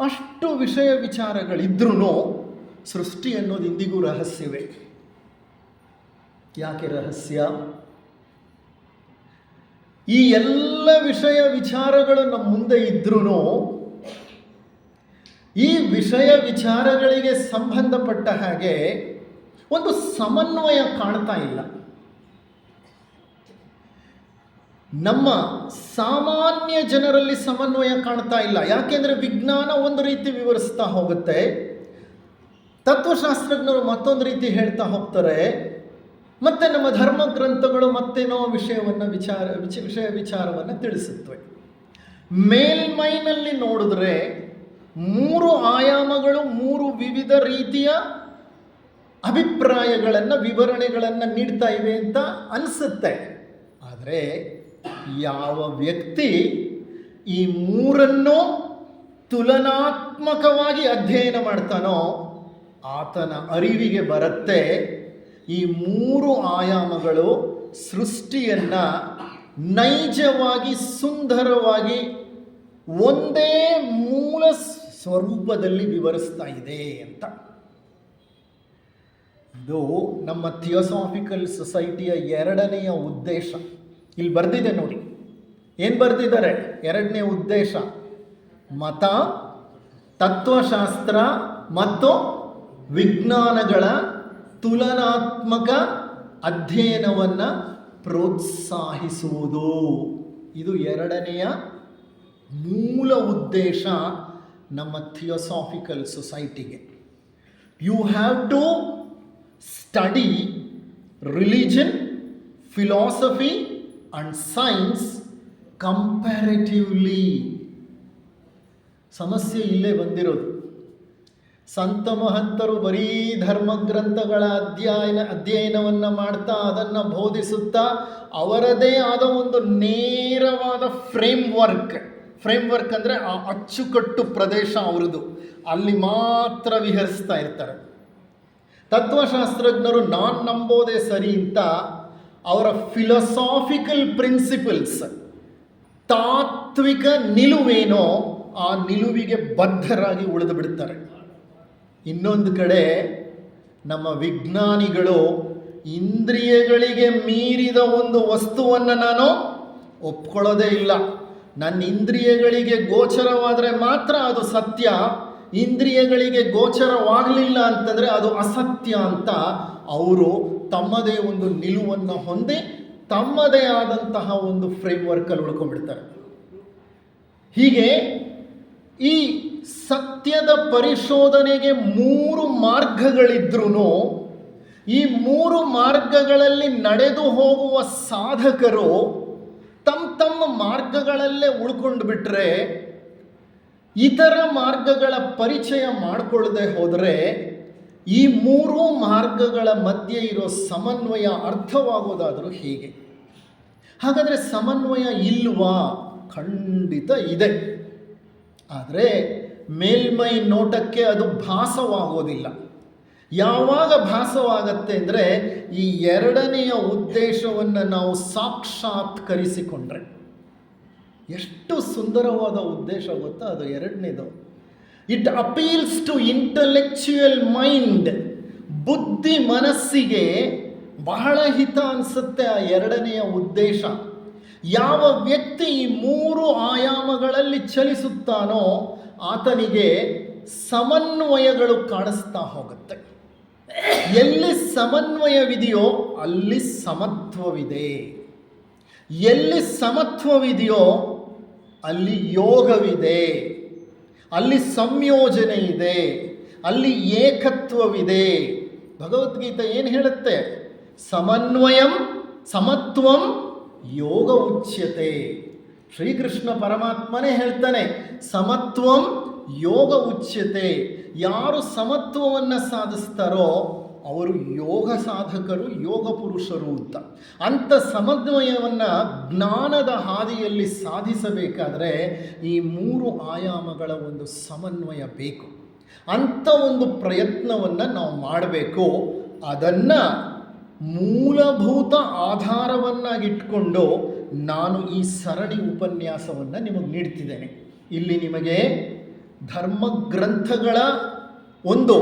ಅಷ್ಟು ವಿಷಯ ವಿಚಾರಗಳಿದ್ರೂ ಸೃಷ್ಟಿ ಅನ್ನೋದು ಇಂದಿಗೂ ರಹಸ್ಯವೇ. ಯಾಕೆ ರಹಸ್ಯ? ಈ ಎಲ್ಲ ವಿಷಯ ವಿಚಾರಗಳು ನಮ್ಮ ಮುಂದೆ ಇದ್ರೂ ಈ ವಿಷಯ ವಿಚಾರಗಳಿಗೆ ಸಂಬಂಧಪಟ್ಟ ಹಾಗೆ ಒಂದು ಸಮನ್ವಯ ಕಾಣ್ತಾ ಇಲ್ಲ. ನಮ್ಮ ಸಾಮಾನ್ಯ ಜನರಲ್ಲಿ ಸಮನ್ವಯ ಕಾಣ್ತಾ ಇಲ್ಲ. ಯಾಕೆಂದರೆ ವಿಜ್ಞಾನ ಒಂದು ರೀತಿ ವಿವರಿಸ್ತಾ ಹೋಗುತ್ತೆ, ತತ್ವಶಾಸ್ತ್ರಜ್ಞರು ಮತ್ತೊಂದು ರೀತಿ ಹೇಳ್ತಾ ಹೋಗ್ತಾರೆ, ಮತ್ತು ನಮ್ಮ ಧರ್ಮ ಗ್ರಂಥಗಳು ಮತ್ತೇನೋ ವಿಷಯ ವಿಚಾರವನ್ನು ತಿಳಿಸುತ್ತವೆ. ಮೇಲ್ಮೈನಲ್ಲಿ ನೋಡಿದ್ರೆ ಮೂರು ಆಯಾಮಗಳು, ಮೂರು ವಿವಿಧ ರೀತಿಯ ಅಭಿಪ್ರಾಯಗಳನ್ನು, ವಿವರಣೆಗಳನ್ನು ನೀಡ್ತಾ ಇವೆ ಅಂತ ಅನಿಸುತ್ತೆ. ಆದರೆ ಯಾವ ವ್ಯಕ್ತಿ ಈ ಮೂರನ್ನು ತುಲನಾತ್ಮಕವಾಗಿ ಅಧ್ಯಯನ ಮಾಡ್ತಾನೋ ಆತನ ಅರಿವಿಗೆ ಬರುತ್ತೆ ಈ ಮೂರು ಆಯಾಮಗಳು ಸೃಷ್ಟಿಯನ್ನು ನೈಜವಾಗಿ, ಸುಂದರವಾಗಿ ಒಂದೇ ಮೂಲ ಸ್ವರೂಪದಲ್ಲಿ ವಿವರಿಸ್ತಾ ಇದೆ ಅಂತ. ಇದು ನಮ್ಮ ಥಿಯೋಸಾಫಿಕಲ್ ಸೊಸೈಟಿಯ ಎರಡನೆಯ ಉದ್ದೇಶ. ಇಲ್ಲಿ ಬರೆದಿದೆ ನೋಡಿ, ಏನು ಬರೆದಿದ್ದಾರೆ? ಎರಡನೇ ಉದ್ದೇಶ ಮತ, ತತ್ವಶಾಸ್ತ್ರ ಮತ್ತು ವಿಜ್ಞಾನಗಳ ತುಲನಾತ್ಮಕ ಅಧ್ಯಯನವನ್ನು ಪ್ರೋತ್ಸಾಹಿಸುವುದು. ಇದು ಎರಡನೆಯ ಮೂಲ ಉದ್ದೇಶ ನಮ್ಮ ಥಿಯೋಸಾಫಿಕಲ್ ಸೊಸೈಟಿಗೆ. You have to study religion, philosophy and science comparatively. ಸಮಸ್ಯೆ ಇಲ್ಲೇ ಬಂದಿರೋದು. ಸಂತ ಮಹಂತರು ಬರೀ ಧರ್ಮಗ್ರಂಥಗಳ ಅಧ್ಯಯನವನ್ನು ಮಾಡ್ತಾ, ಅದನ್ನು ಬೋಧಿಸುತ್ತಾ, ಅವರದೇ ಆದ ಒಂದು ನೇರವಾದ ಫ್ರೇಮ್ವರ್ಕ್ ಅಂದರೆ ಆ ಅಚ್ಚುಕಟ್ಟು ಪ್ರದೇಶ ಅವರದು, ಅಲ್ಲಿ ಮಾತ್ರ ವಿಹರಿಸ್ತಾ ಇರ್ತಾರೆ. ತತ್ವಶಾಸ್ತ್ರಜ್ಞರು ನಾನು ನಂಬೋದೇ ಸರಿ ಅಂತ ಅವರ ಫಿಲಸಾಫಿಕಲ್ ಪ್ರಿನ್ಸಿಪಲ್ಸ್, ತಾತ್ವಿಕ ನಿಲುವೇನೋ ಆ ನಿಲುವಿಗೆ ಬದ್ಧರಾಗಿ ಉಳಿದು ಬಿಡ್ತಾರೆ. ಇನ್ನೊಂದು ಕಡೆ ನಮ್ಮ ವಿಜ್ಞಾನಿಗಳು ಇಂದ್ರಿಯಗಳಿಗೆ ಮೀರಿದ ಒಂದು ವಸ್ತುವನ್ನು ನಾನು ಒಪ್ಕೊಳ್ಳೋದೇ ಇಲ್ಲ. ನನ್ನ ಇಂದ್ರಿಯಗಳಿಗೆ ಗೋಚರವಾದರೆ ಮಾತ್ರ ಅದು ಸತ್ಯ, ಇಂದ್ರಿಯಗಳಿಗೆ ಗೋಚರವಾಗಲಿಲ್ಲ ಅಂತಂದರೆ ಅದು ಅಸತ್ಯ ಅಂತ ಅವರು ತಮ್ಮದೇ ಒಂದು ನಿಲುವನ್ನು ಹೊಂದಿ ತಮ್ಮದೇ ಆದಂತಹ ಒಂದು ಫ್ರೇಮ್ವರ್ಕಲ್ಲಿ ಉಳ್ಕೊಂಡ್ಬಿಡ್ತಾರೆ. ಹೀಗೆ ಈ ಸತ್ಯದ ಪರಿಶೋಧನೆಗೆ ಮೂರು ಮಾರ್ಗಗಳಿದ್ರೂ ಈ ಮೂರು ಮಾರ್ಗಗಳಲ್ಲಿ ನಡೆದು ಹೋಗುವ ಸಾಧಕರು ತಮ್ಮ ಮಾರ್ಗಗಳಲ್ಲೇ ಉಳ್ಕೊಂಡು ಬಿಟ್ಟರೆ, ಇತರ ಮಾರ್ಗಗಳ ಪರಿಚಯ ಮಾಡಿಕೊಳ್ಳದೆ ಹೋದರೆ ಈ ಮೂರೂ ಮಾರ್ಗಗಳ ಮಧ್ಯೆ ಇರೋ ಸಮನ್ವಯ ಅರ್ಥವಾಗೋದಾದರೂ ಹೀಗೆ. ಹಾಗಾದರೆ ಸಮನ್ವಯ ಇಲ್ವಾ? ಖಂಡಿತ ಇದೆ. ಆದರೆ ಮೇಲ್ಮೈ ನೋಟಕ್ಕೆ ಅದು ಭಾಸವಾಗೋದಿಲ್ಲ. ಯಾವಾಗ ಭಾಸವಾಗತ್ತೆ ಅಂದರೆ ಈ ಎರಡನೆಯ ಉದ್ದೇಶವನ್ನು ನಾವು ಸಾಕ್ಷಾತ್ಕರಿಸಿಕೊಂಡ್ರೆ. ಎಷ್ಟು ಸುಂದರವಾದ ಉದ್ದೇಶ ಗೊತ್ತಾ ಅದು ಎರಡನೇದು. It appeals to intellectual mind. ಬುದ್ಧಿ ಮನಸ್ಸಿಗೆ ಬಹಳ ಹಿತ ಅನಿಸುತ್ತೆ ಆ ಎರಡನೆಯ ಉದ್ದೇಶ. ಯಾವ ವ್ಯಕ್ತಿ ಈ ಮೂರು ಆಯಾಮಗಳಲ್ಲಿ ಚಲಿಸುತ್ತಾನೋ ಆತನಿಗೆ ಸಮನ್ವಯಗಳು ಕಾಣಿಸ್ತಾ ಹೋಗುತ್ತೆ. ಎಲ್ಲಿ ಸಮನ್ವಯವಿದೆಯೋ ಅಲ್ಲಿ ಸಮತ್ವವಿದೆ, ಎಲ್ಲಿ ಸಮತ್ವವಿದೆಯೋ ಅಲ್ಲಿ ಯೋಗವಿದೆ, ಅಲ್ಲಿ ಸಂಯೋಜನೆ ಇದೆ, ಅಲ್ಲಿ ಏಕತ್ವವಿದೆ. ಭಗವದ್ಗೀತೆ ಏನು ಹೇಳುತ್ತೆ? ಸಮನ್ವಯಂ ಸಮತ್ವಂ ಯೋಗ ಉಚ್ಯತೆ. ಶ್ರೀಕೃಷ್ಣ ಪರಮಾತ್ಮನೇ ಹೇಳ್ತಾನೆ, ಸಮತ್ವಂ ಯೋಗ ಉಚ್ಯತೆ. ಯಾರು ಸಮತ್ವವನ್ನು ಸಾಧಿಸ್ತಾರೋ ಅವರು ಯೋಗ ಸಾಧಕರು, ಯೋಗ ಪುರುಷರು ಅಂತ. ಅಂಥ ಸಮನ್ವಯವನ್ನು ಜ್ಞಾನದ ಹಾದಿಯಲ್ಲಿ ಸಾಧಿಸಬೇಕಾದರೆ ಈ ಮೂರು ಆಯಾಮಗಳ ಒಂದು ಸಮನ್ವಯ ಬೇಕು. ಅಂಥ ಒಂದು ಪ್ರಯತ್ನವನ್ನು ನಾವು ಮಾಡಬೇಕು. ಅದನ್ನು ಮೂಲಭೂತ ಆಧಾರವನ್ನಾಗಿಟ್ಕೊಂಡು ನಾನು ಈ ಸರಣಿ ಉಪನ್ಯಾಸವನ್ನು ನಿಮಗೆ ನೀಡ್ತಿದ್ದೇನೆ. ಇಲ್ಲಿ ನಿಮಗೆ ಧರ್ಮಗ್ರಂಥಗಳ ಒಂದು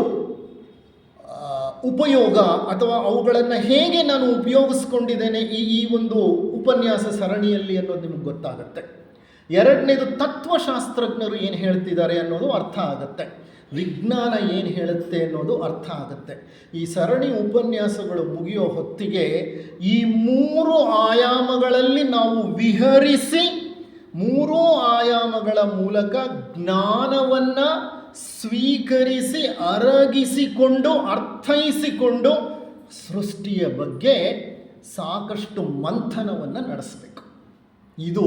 ಉಪಯೋಗ ಅಥವಾ ಅವುಗಳನ್ನು ಹೇಗೆ ನಾನು ಉಪಯೋಗಿಸ್ಕೊಂಡಿದ್ದೇನೆ ಈ ಒಂದು ಉಪನ್ಯಾಸ ಸರಣಿಯಲ್ಲಿ ಅನ್ನೋದು ನಿಮಗೆ ಗೊತ್ತಾಗುತ್ತೆ. ಎರಡನೇದು, ತತ್ವಶಾಸ್ತ್ರಜ್ಞರು ಏನು ಹೇಳ್ತಿದ್ದಾರೆ ಅನ್ನೋದು ಅರ್ಥ ಆಗುತ್ತೆ. ವಿಜ್ಞಾನ ಏನು ಹೇಳುತ್ತೆ ಅನ್ನೋದು ಅರ್ಥ ಆಗುತ್ತೆ. ಈ ಸರಣಿ ಉಪನ್ಯಾಸಗಳು ಮುಗಿಯೋ ಹೊತ್ತಿಗೆ ಈ ಮೂರು ಆಯಾಮಗಳಲ್ಲಿ ನಾವು ವಿಹರಿಸಿ ಮೂರೂ ಆಯಾಮಗಳ ಮೂಲಕ ಜ್ಞಾನವನ್ನು ಸ್ವೀಕರಿಸಿ ಅರಗಿಸಿಕೊಂಡು ಅರ್ಥೈಸಿಕೊಂಡು ಸೃಷ್ಟಿಯ ಬಗ್ಗೆ ಸಾಕಷ್ಟು ಮಂಥನವನ್ನು ನಡೆಸಬೇಕು. ಇದು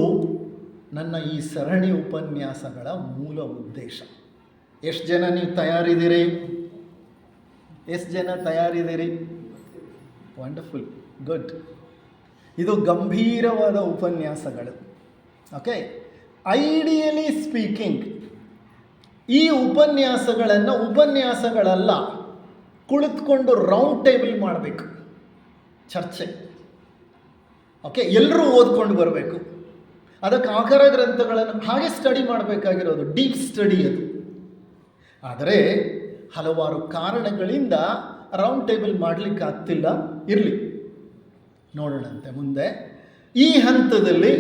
ನನ್ನ ಈ ಸರಣಿ ಉಪನ್ಯಾಸಗಳ ಮೂಲ ಉದ್ದೇಶ. ಎಷ್ಟು ಜನ ನೀವು ತಯಾರಿದ್ದೀರಿ? ಎಷ್ಟು ಜನ ತಯಾರಿದ್ದೀರಿ? Wonderful, good. ಇದು ಗಂಭೀರವಾದ ಉಪನ್ಯಾಸಗಳು. ಓಕೆ, ಐಡಿಯಲಿ ಸ್ಪೀಕಿಂಗ್ ಈ ಉಪನ್ಯಾಸಗಳಲ್ಲ, ಕುಳಿತುಕೊಂಡು ರೌಂಡ್ ಟೇಬಲ್ ಮಾಡಬೇಕು, ಚರ್ಚೆ. ಓಕೆ, ಎಲ್ಲರೂ ಓದ್ಕೊಂಡು ಬರಬೇಕು. ಅದಕ್ಕೆ ಆಕರ ಗ್ರಂಥಗಳನ್ನು ಹಾಗೆ ಸ್ಟಡಿ ಮಾಡಬೇಕಾಗಿರೋದು, ಡೀಪ್ ಸ್ಟಡಿ ಅದು. ಆದರೆ ಹಲವಾರು ಕಾರಣಗಳಿಂದ ರೌಂಡ್ ಟೇಬಲ್ ಮಾಡಲಿಕ್ಕೆ ಆಗ್ತಿಲ್ಲ. ಇರಲಿ, ನೋಡೋಣಂತೆ ಮುಂದೆ. ಈ ಹಂತದಲ್ಲಿ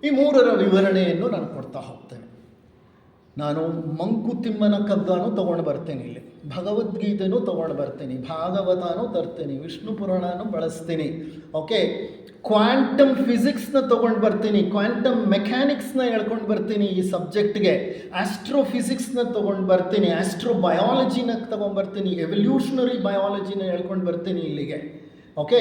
ಈ ಮೂರರ ವಿವರಣೆಯನ್ನು ನಾನು ಕೊಡ್ತಾ ಹೋಗ್ತೇನೆ. ನಾನು ಮಂಕುತಿಮ್ಮನ ಕಗ್ಗಾನು ತೊಗೊಂಡು ಬರ್ತೇನೆ, ಇಲ್ಲಿ ಭಗವದ್ಗೀತೆನೂ ತೊಗೊಂಡು ಬರ್ತೀನಿ, ಭಾಗವತನೂ ತರ್ತೀನಿ, ವಿಷ್ಣು ಪುರಾಣನೂ ಬಳಸ್ತೀನಿ. ಓಕೆ, ಕ್ವಾಂಟಮ್ ಫಿಸಿಕ್ಸ್ನ ತೊಗೊಂಡು ಬರ್ತೀನಿ, ಕ್ವಾಂಟಮ್ ಮೆಕ್ಯಾನಿಕ್ಸ್ನ ಹೇಳ್ಕೊಂಡು ಬರ್ತೀನಿ ಈ ಸಬ್ಜೆಕ್ಟ್ಗೆ, ಆಸ್ಟ್ರೋಫಿಸಿಕ್ಸ್ನ ತೊಗೊಂಡು ಬರ್ತೀನಿ, ಆಸ್ಟ್ರೋಬಯಾಲಜಿನ ತೊಗೊಂಡ್ಬರ್ತೀನಿ, ಎವಲ್ಯೂಷನರಿ ಬಯಾಲಜಿನ ಹೇಳ್ಕೊಂಡು ಬರ್ತೀನಿ ಇಲ್ಲಿಗೆ. ಓಕೆ,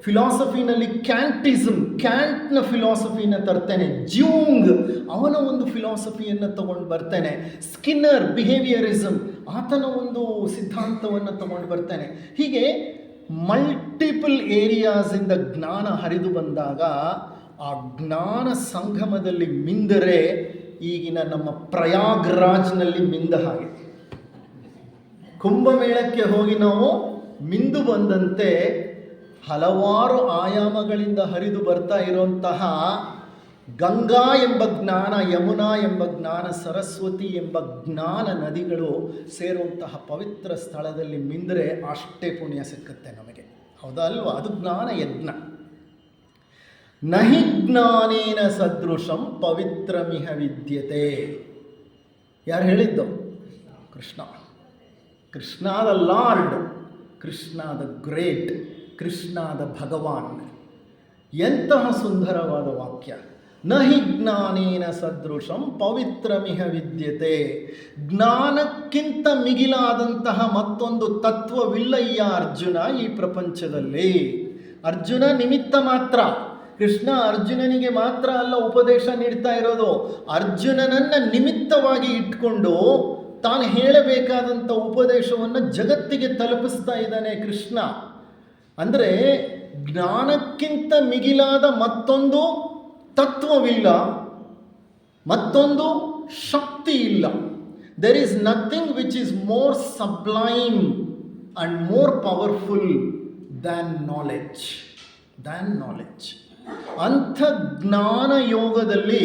ಫಿಲಾಸಫಿನಲ್ಲಿ ಕ್ಯಾಂಟ್ನ ಫಿಲಾಸಫಿನ ತರ್ತೇನೆ, ಜ್ಯೂಂಗ್ ಅವನ ಒಂದು ಫಿಲಾಸಫಿಯನ್ನು ತಗೊಂಡು ಬರ್ತೇನೆ, ಸ್ಕಿನ್ನರ್ ಬಿಹೇವಿಯರಿಸಮ್ ಆತನ ಒಂದು ಸಿದ್ಧಾಂತವನ್ನು ತಗೊಂಡು ಬರ್ತೇನೆ. ಹೀಗೆ ಮಲ್ಟಿಪಲ್ ಏರಿಯಾಸಿಂದ ಜ್ಞಾನ ಹರಿದು ಬಂದಾಗ ಆ ಜ್ಞಾನ ಸಂಗಮದಲ್ಲಿ ಮಿಂದರೆ ಈಗಿನ ನಮ್ಮ ಪ್ರಯಾಗ್ರಾಜ್ನಲ್ಲಿ ಮಿಂದ ಹಾಗೆ, ಕುಂಭಮೇಳಕ್ಕೆ ಹೋಗಿ ನಾವು ಮಿಂದು ಬಂದಂತೆ ಹಲವಾರು ಆಯಾಮಗಳಿಂದ ಹರಿದು ಬರ್ತಾ ಇರುವಂತಹ ಗಂಗಾ ಎಂಬ ಜ್ಞಾನ, ಯಮುನಾ ಎಂಬ ಜ್ಞಾನ, ಸರಸ್ವತಿ ಎಂಬ ಜ್ಞಾನ ನದಿಗಳು ಸೇರುವಂತಹ ಪವಿತ್ರ ಸ್ಥಳದಲ್ಲಿ ಮಿಂದರೆ ಅಷ್ಟೇ ಪುಣ್ಯ ಸಿಕ್ಕುತ್ತೆ ನಮಗೆ, ಹೌದಾ ಅಲ್ವಾ? ಅದು ಜ್ಞಾನ ಯಜ್ಞ. ನಹಿ ಜ್ಞಾನೇನ ಸದೃಶಂ ಪವಿತ್ರಮಿಹ ವಿದ್ಯತೆ. ಯಾರು ಹೇಳಿದ್ದು? ಕೃಷ್ಣ. ಕೃಷ್ಣಾದ ಲಾರ್ಡ್, ಕೃಷ್ಣಾದ ಗ್ರೇಟ್, ಕೃಷ್ಣಾದ ಭಗವಾನ್. ಎಂತಹ ಸುಂದರವಾದ ವಾಕ್ಯ. ನಹಿ ಜ್ಞಾನೇನ ಸದೃಶಂ ಪವಿತ್ರಮಿಹ ವಿದ್ಯತೆ. ಜ್ಞಾನಕ್ಕಿಂತ ಮಿಗಿಲಾದಂತಹ ಮತ್ತೊಂದು ತತ್ವವಿಲ್ಲಯ್ಯ ಅರ್ಜುನ ಈ ಪ್ರಪಂಚದಲ್ಲಿ. ಅರ್ಜುನ ನಿಮಿತ್ತ ಮಾತ್ರ. ಕೃಷ್ಣ ಅರ್ಜುನನಿಗೆ ಮಾತ್ರ ಅಲ್ಲ ಉಪದೇಶ ನೀಡ್ತಾ ಇರೋದು, ಅರ್ಜುನನನ್ನು ನಿಮಿತ್ತವಾಗಿ ಇಟ್ಕೊಂಡು ತಾನು ಹೇಳಬೇಕಾದಂಥ ಉಪದೇಶವನ್ನು ಜಗತ್ತಿಗೆ ತಲುಪಿಸ್ತಾ ಇದ್ದಾನೆ ಕೃಷ್ಣ. ಅಂದರೆ ಜ್ಞಾನಕ್ಕಿಂತ ಮಿಗಿಲಾದ ಮತ್ತೊಂದು ತತ್ವವಿಲ್ಲ, ಮತ್ತೊಂದು ಶಕ್ತಿ ಇಲ್ಲ. There is nothing which is more sublime and more powerful than knowledge. ಅಂಥ ಜ್ಞಾನ ಯೋಗದಲ್ಲಿ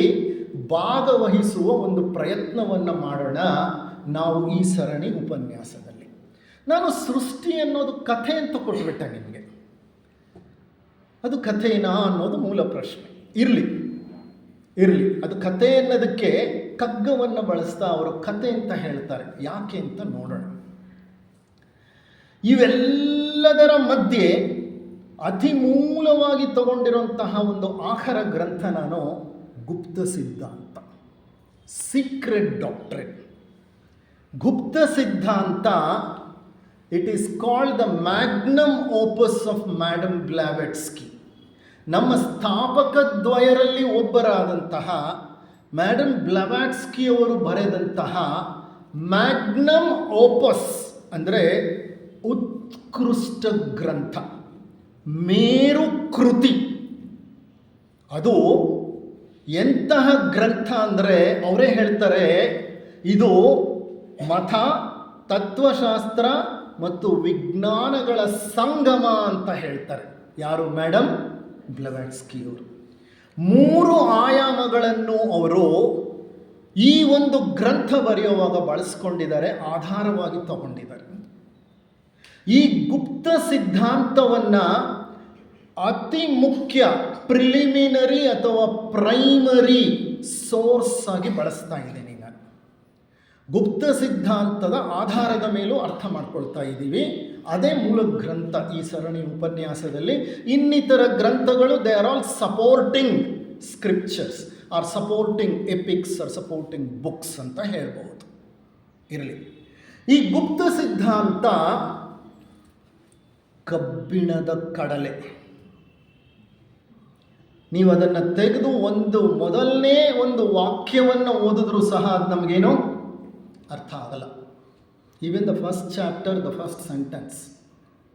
ಭಾಗವಹಿಸುವ ಒಂದು ಪ್ರಯತ್ನವನ್ನು ಮಾಡೋಣ ನಾವು ಈ ಸರಣಿ ಉಪನ್ಯಾಸದಲ್ಲಿ. ನಾನು ಸೃಷ್ಟಿ ಅನ್ನೋದು ಕಥೆ ಅಂತ ಕೊಟ್ಬಿಟ್ಟೆ ನಿಮಗೆ. ಅದು ಕಥೆನಾ ಅನ್ನೋದು ಮೂಲ ಪ್ರಶ್ನೆ. ಇರಲಿ, ಅದು ಕಥೆ ಅನ್ನೋದಕ್ಕೆ ಕಗ್ಗವನ್ನು ಬಳಸ್ತಾ ಅವರು ಕಥೆ ಅಂತ ಹೇಳ್ತಾರೆ. ಯಾಕೆ ಅಂತ ನೋಡೋಣ. ಇವೆಲ್ಲದರ ಮಧ್ಯೆ ಅತಿ ಮೂಲವಾಗಿ ತಗೊಂಡಿರುವಂತಹ ಒಂದು ಆಖರ ಗ್ರಂಥ ನಾನು ಗುಪ್ತ ಸಿದ್ಧಾಂತ, ಸೀಕ್ರೆಟ್ ಡಾಕ್ಟ್ರಿನ್. ಗುಪ್ತ ಸಿದ್ಧಾಂತ, it is called the magnum opus of madam Blavatsky. ನಮ್ಮ ಸ್ಥಾಪಕದ್ವಯರಲ್ಲಿ ಒಬ್ಬರಾದಂತಹ ಮ್ಯಾಡಮ್ ಬ್ಲಾವಾಟ್ಸ್ಕಿ ಅವರು ಬರೆದಂತಹ ಮ್ಯಾಗ್ನಮ್ ಓಪಸ್ ಅಂದರೆ ಉತ್ಕೃಷ್ಟ ಗ್ರಂಥ, ಮೇರು ಕೃತಿ. ಅದು ಎಂತಹ ಗ್ರಂಥ ಅಂದರೆ ಅವರೇ ಹೇಳ್ತಾರೆ, ಇದು ಮತ, ತತ್ವಶಾಸ್ತ್ರ ಮತ್ತು ವಿಜ್ಞಾನಗಳ ಸಂಗಮ ಅಂತ ಹೇಳ್ತಾರೆ. ಯಾರು? ಮೇಡಮ್ ಬ್ಲವಾಟ್ಸ್ಕಿ ಅವರು. 3 ಆಯಾಮಗಳನ್ನು ಅವರು ಈ ಒಂದು ಗ್ರಂಥ ಬರೆಯುವಾಗ ಬಳಸ್ಕೊಂಡಿದ್ದಾರೆ, ಆಧಾರವಾಗಿ ತಗೊಂಡಿದ್ದಾರೆ. ಈ ಗುಪ್ತ ಸಿದ್ಧಾಂತವನ್ನು ಅತಿ ಮುಖ್ಯ ಪ್ರಿಲಿಮಿನರಿ ಅಥವಾ ಪ್ರೈಮರಿ ಸೋರ್ಸ್ ಆಗಿ ಬಳಸ್ತಾ ಇದ್ದೀನಿ ನಾನು. ಗುಪ್ತ ಸಿದ್ಧಾಂತದ ಆಧಾರದ ಮೇಲೂ ಅರ್ಥ ಮಾಡ್ಕೊಳ್ತಾ ಇದ್ದೀವಿ. ಅದೇ ಮೂಲ ಗ್ರಂಥ ಈ ಸರಣಿ ಉಪನ್ಯಾಸದಲ್ಲಿ. ಇನ್ನಿತರ ಗ್ರಂಥಗಳು they are all supporting scriptures are supporting epics are supporting books ಅಂತ ಹೇಳ್ಬೋದು. ಇರಲಿ, ಈ ಗುಪ್ತ ಸಿದ್ಧಾಂತ ಕಬ್ಬಿಣದ ಕಡಲೆ. ನೀವು ಅದನ್ನು ತೆಗೆದು ಮೊದಲನೇ ಒಂದು ವಾಕ್ಯವನ್ನು ಓದಿದ್ರೂ ಸಹ ಅದು ನಮಗೇನು ಅರ್ಥ ಆಗಲ್ಲ. Even the first chapter, the first sentence.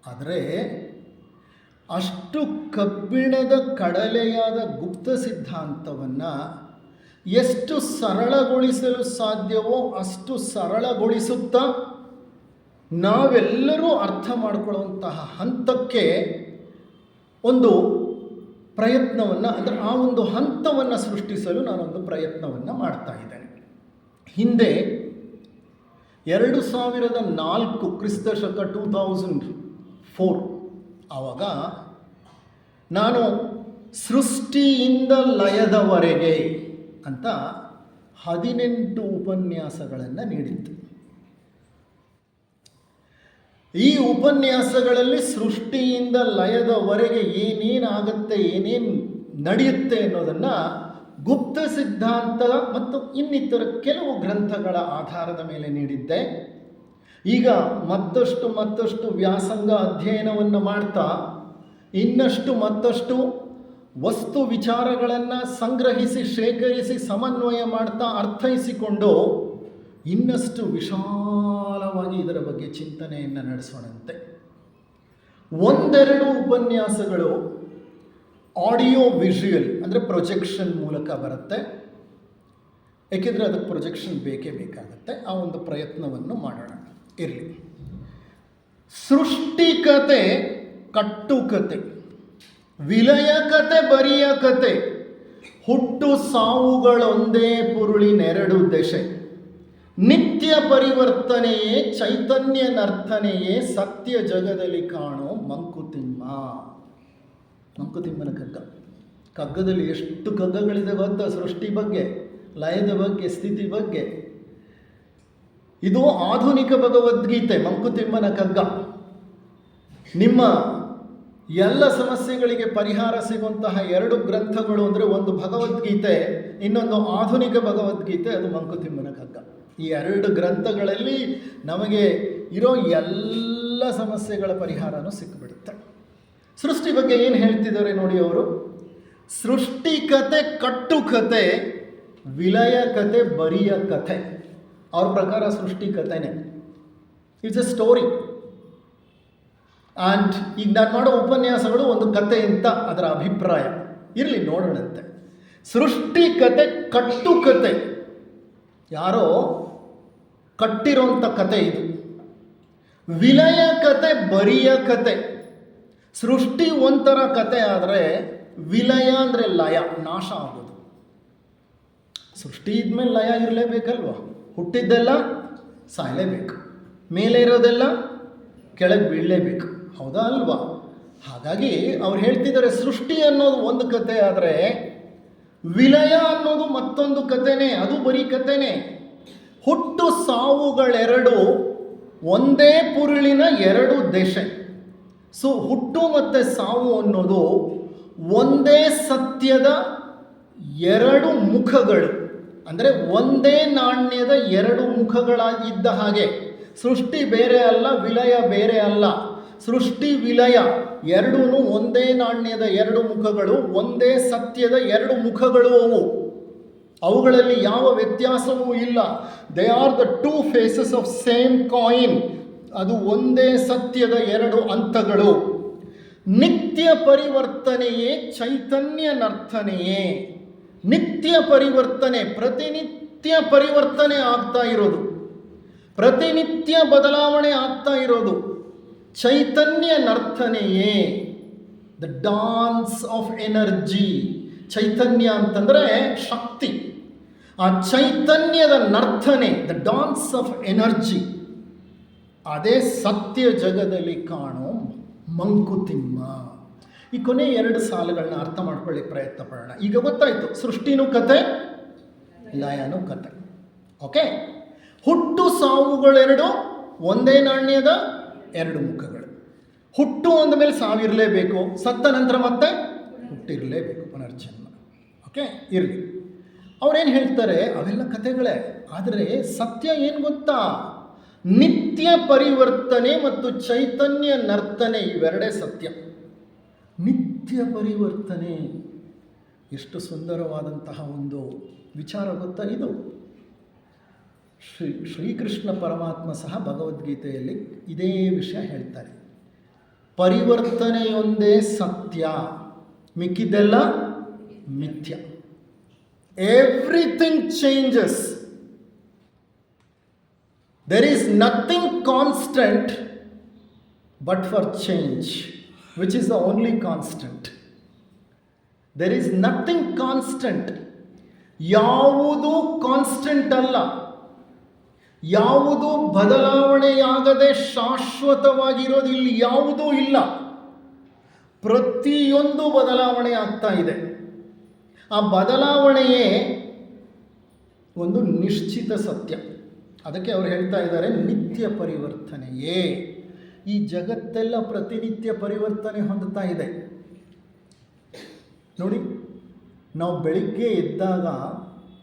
ಆದರೆ ಅಷ್ಟು ಕಬ್ಬಿಣದ ಕಡಲೆಯಾದ ಗುಪ್ತ ಸಿದ್ಧಾಂತವನ್ನು ಎಷ್ಟು ಸರಳಗೊಳಿಸಲು ಸಾಧ್ಯವೋ ಅಷ್ಟು ಸರಳಗೊಳಿಸುತ್ತಾ ನಾವೆಲ್ಲರೂ ಅರ್ಥ ಮಾಡಿಕೊಳ್ಳುವಂತಹ ಹಂತಕ್ಕೆ ಒಂದು ಪ್ರಯತ್ನವನ್ನು, ಅಂದರೆ ಆ ಒಂದು ಹಂತವನ್ನು ಸೃಷ್ಟಿಸಲು ನಾನೊಂದು ಪ್ರಯತ್ನವನ್ನು ಮಾಡ್ತಾ ಇದ್ದೇನೆ. ಹಿಂದೆ 2004 ಕ್ರಿಸ್ತ ಶಕ 2004 ಆವಾಗ ನಾನು ಸೃಷ್ಟಿಯಿಂದ ಲಯದವರೆಗೆ ಅಂತ 18 ಉಪನ್ಯಾಸಗಳನ್ನು ನೀಡಿದ್ದೆ. ಈ ಉಪನ್ಯಾಸಗಳಲ್ಲಿ ಸೃಷ್ಟಿಯಿಂದ ಲಯದವರೆಗೆ ಏನೇನಾಗುತ್ತೆ, ಏನೇನು ನಡೆಯುತ್ತೆ ಅನ್ನೋದನ್ನು ಗುಪ್ತ ಸಿದ್ಧಾಂತ ಮತ್ತು ಇನ್ನಿತರ ಕೆಲವು ಗ್ರಂಥಗಳ ಆಧಾರದ ಮೇಲೆ ನೀಡಿದ್ದೆ. ಈಗ ಮತ್ತಷ್ಟು ವ್ಯಾಸಂಗ ಅಧ್ಯಯನವನ್ನು ಮಾಡ್ತಾ ಮತ್ತಷ್ಟು ವಸ್ತು ವಿಚಾರಗಳನ್ನು ಸಂಗ್ರಹಿಸಿ, ಶೇಖರಿಸಿ, ಸಮನ್ವಯ ಮಾಡ್ತಾ, ಅರ್ಥೈಸಿಕೊಂಡು ಇನ್ನಷ್ಟು ವಿಶಾಲವಾಗಿ ಇದರ ಬಗ್ಗೆ ಚಿಂತನೆಯನ್ನು ನಡೆಸೋಣಂತೆ. 1-2 ಉಪನ್ಯಾಸಗಳು ಆಡಿಯೋ ವಿಷುಯಲ್ ಅಂದರೆ ಪ್ರೊಜೆಕ್ಷನ್ ಮೂಲಕ ಬರುತ್ತೆ. ಏಕೆಂದರೆ ಅದಕ್ಕೆ ಪ್ರೊಜೆಕ್ಷನ್ ಬೇಕೇ ಬೇಕಾಗುತ್ತೆ. ಆ ಒಂದು ಪ್ರಯತ್ನವನ್ನು ಮಾಡೋಣ. ಇರಲಿ. ಸೃಷ್ಟಿಕತೆ, ಕಟ್ಟುಕತೆ, ವಿಲಯ ಕತೆ, ಬರಿಯ ಕತೆ, ಹುಟ್ಟು ಸಾವುಗಳೊಂದೇ ಪುರುಳಿನೆರಡು ದೆಸೆ, ನಿತ್ಯ ಪರಿವರ್ತನೆಯೇ ಚೈತನ್ಯ ನರ್ತನೆಯೇ ಸತ್ಯ ಜಗದಲ್ಲಿ ಕಾಣೋ ಮಂಕುತಿಮ್ಮ. ಮಂಕುತಿಮ್ಮನ ಕಗ್ಗ. ಕಗ್ಗದಲ್ಲಿ ಎಷ್ಟು ಕಗ್ಗಗಳಿದೆ ಗೊತ್ತಾ? ಸೃಷ್ಟಿ ಬಗ್ಗೆ, ಲಯದ ಬಗ್ಗೆ, ಸ್ಥಿತಿ ಬಗ್ಗೆ. ಇದು ಆಧುನಿಕ ಭಗವದ್ಗೀತೆ, ಮಂಕುತಿಮ್ಮನ ಕಗ್ಗ. ನಿಮ್ಮ ಎಲ್ಲ ಸಮಸ್ಯೆಗಳಿಗೆ ಪರಿಹಾರ ಸಿಗುವಂತಹ 2 ಗ್ರಂಥಗಳು ಅಂದರೆ ಒಂದು ಭಗವದ್ಗೀತೆ, ಇನ್ನೊಂದು ಆಧುನಿಕ ಭಗವದ್ಗೀತೆ, ಅದು ಮಂಕುತಿಮ್ಮನ ಕಗ್ಗ. ಈ 2 ಗ್ರಂಥಗಳಲ್ಲಿ ನಮಗೆ ಇರೋ ಎಲ್ಲ ಸಮಸ್ಯೆಗಳ ಪರಿಹಾರನೂ ಸಿಕ್ಕಿಬಿಡುತ್ತೆ. ಸೃಷ್ಟಿ ಬಗ್ಗೆ ಏನು ಹೇಳ್ತಿದ್ದಾರೆ ನೋಡಿ ಅವರು. ಸೃಷ್ಟಿಕತೆ, ಕಟ್ಟುಕತೆ, ವಿಲಯ ಕತೆ, ಬರಿಯ ಕಥೆ. ಅವ್ರ ಪ್ರಕಾರ ಸೃಷ್ಟಿ ಕಥೆನೇ. It's A story. ಆ್ಯಂಡ್ ಈಗ ನಾನು ಮಾಡೋ ಉಪನ್ಯಾಸಗಳು ಒಂದು ಕತೆ ಅಂತ ಅದರ ಅಭಿಪ್ರಾಯ. ಇರಲಿ, ನೋಡೋಣಂತೆ. ಸೃಷ್ಟಿ ಕತೆ, ಕಟ್ಟುಕತೆ, ಯಾರೋ ಕಟ್ಟಿರೋಂಥ ಕತೆ ಇದು. ವಿಲಯ ಕತೆ, ಬರಿಯ ಕತೆ. ಸೃಷ್ಟಿ ಒಂಥರ ಕತೆ ಆದರೆ ವಿಲಯ ಅಂದರೆ ಲಯ, ನಾಶ ಆಗೋದು. ಸೃಷ್ಟಿ ಇದ್ಮೇಲೆ ಲಯ ಇರಲೇಬೇಕಲ್ವ? ಹುಟ್ಟಿದ್ದೆಲ್ಲ ಸಾಯಲೇಬೇಕು, ಮೇಲೆ ಇರೋದೆಲ್ಲ ಕೆಳಗೆ ಬೀಳಲೇಬೇಕು, ಹೌದಾ ಅಲ್ವಾ? ಹಾಗಾಗಿ ಅವ್ರು ಹೇಳ್ತಿದ್ದಾರೆ ಸೃಷ್ಟಿ ಅನ್ನೋದು ಒಂದು ಕತೆ ಆದರೆ ವಿಲಯ ಅನ್ನೋದು ಮತ್ತೊಂದು ಕತೆನೇ, ಅದು ಬರೀ ಕತೆನೇ. ಹುಟ್ಟು ಸಾವುಗಳೆರಡು ಒಂದೇ ಪುರುಳಿನ 2 ದೆಸೆ. ಸೊ ಹುಟ್ಟು ಮತ್ತು ಸಾವು ಅನ್ನೋದು ಒಂದೇ ಸತ್ಯದ 2 ಮುಖಗಳು, ಅಂದರೆ ಒಂದೇ ನಾಣ್ಯದ 2 ಮುಖಗಳಾಗಿದ್ದ ಹಾಗೆ. ಸೃಷ್ಟಿ ಬೇರೆ ಅಲ್ಲ, ವಿಲಯ ಬೇರೆ ಅಲ್ಲ. ಸೃಷ್ಟಿ ವಿಲಯ ಎರಡೂ ಒಂದೇ ನಾಣ್ಯದ 2 ಮುಖಗಳು, ಒಂದೇ ಸತ್ಯದ 2 ಮುಖಗಳು. ಅವುಗಳಲ್ಲಿ ಯಾವ ವ್ಯತ್ಯಾಸವೂ ಇಲ್ಲ. They are the 2 faces of same coin. ಅದು ಒಂದೇ ಸತ್ಯದ 2 ಅಂತಗಳು. ನಿತ್ಯ ಪರಿವರ್ತನೆಯೇ ಚೈತನ್ಯ ನರ್ತನೆಯೇ. ನಿತ್ಯ ಪರಿವರ್ತನೆ, ಪ್ರತಿನಿತ್ಯ ಪರಿವರ್ತನೆ ಆಗ್ತಾ ಇರೋದು, ಪ್ರತಿನಿತ್ಯ ಬದಲಾವಣೆ ಆಗ್ತಾ ಇರೋದು ಚೈತನ್ಯ ನರ್ತನೆಯೇ. The dance of energy. ಚೈತನ್ಯ ಅಂತಂದರೆ ಶಕ್ತಿ. ಆ ಚೈತನ್ಯದ ನರ್ತನೆ, ದ ಡಾನ್ಸ್ ಆಫ್ ಎನರ್ಜಿ, ಅದೇ ಸತ್ಯ ಜಗದಲ್ಲಿ ಕಾಣೋ ಮಂಕುತಿಮ್ಮ. ಈ ಕೊನೆ 2 ಸಾಲುಗಳನ್ನ ಅರ್ಥ ಮಾಡ್ಕೊಳ್ಳಿ ಪ್ರಯತ್ನ ಪಡೋಣ. ಈಗ ಗೊತ್ತಾಯಿತು, ಸೃಷ್ಟಿನೂ ಕತೆ, ಲಯನೂ ಕತೆ. ಓಕೆ. ಹುಟ್ಟು ಸಾವುಗಳೆರಡು ಒಂದೇ ನಾಣ್ಯದ 2 ಮುಖಗಳು. ಹುಟ್ಟು ಅಂದಮೇಲೆ ಸಾವಿರಲೇಬೇಕು, ಸತ್ತ ನಂತರ ಮತ್ತೆ ಹುಟ್ಟಿರಲೇಬೇಕು, ಪುನರ್ಜನ್ಮ. ಓಕೆ, ಇರಲಿ. ಅವ್ರೇನು ಹೇಳ್ತಾರೆ, ಅವೆಲ್ಲ ಕಥೆಗಳೇ. ಆದರೆ ಸತ್ಯ ಏನು ಗೊತ್ತಾ? ನಿತ್ಯ ಪರಿವರ್ತನೆ ಮತ್ತು ಚೈತನ್ಯ ನರ್ತನೆ, ಇವೆರಡೇ ಸತ್ಯ. ನಿತ್ಯ ಪರಿವರ್ತನೆ, ಎಷ್ಟು ಸುಂದರವಾದಂತಹ ಒಂದು ವಿಚಾರ ಗೊತ್ತಾ ಇದು? ಶ್ರೀಕೃಷ್ಣ ಪರಮಾತ್ಮ ಸಹ ಭಗವದ್ಗೀತೆಯಲ್ಲಿ ಇದೇ ವಿಷಯ ಹೇಳ್ತಾರೆ. ಪರಿವರ್ತನೆಯೊಂದೇ ಸತ್ಯ, ಮಿಕ್ಕಿದ್ದೆಲ್ಲ ಮಿಥ್ಯ. Everything changes. There is nothing constant but for change, which is the only constant. There is nothing constant. ಯಾವುದು ಕಾನ್ಸ್ಟೆಂಟ್ ಅಲ್ಲ, ಯಾವುದು ಬದಲಾವಣೆಯಾಗದೆ ಶಾಶ್ವತವಾಗಿರೋದು ಇಲ್ಲಿ ಯಾವುದೂ ಇಲ್ಲ. ಪ್ರತಿಯೊಂದು ಬದಲಾವಣೆ ಆಗ್ತಾ ಇದೆ. ಆ ಬದಲಾವಣೆಯೇ ಒಂದು ನಿಶ್ಚಿತ ಸತ್ಯ. ಅದಕ್ಕೆ ಅವರು ಹೇಳ್ತಾ ಇದ್ದಾರೆ ನಿತ್ಯ ಪರಿವರ್ತನೆಯೇ. ಈ ಜಗತ್ತೆಲ್ಲ ಪ್ರತಿನಿತ್ಯ ಪರಿವರ್ತನೆ ಹೊಂದುತ್ತಾ ಇದೆ. ನೋಡಿ, ನಾವು ಬೆಳಿಗ್ಗೆ ಎದ್ದಾಗ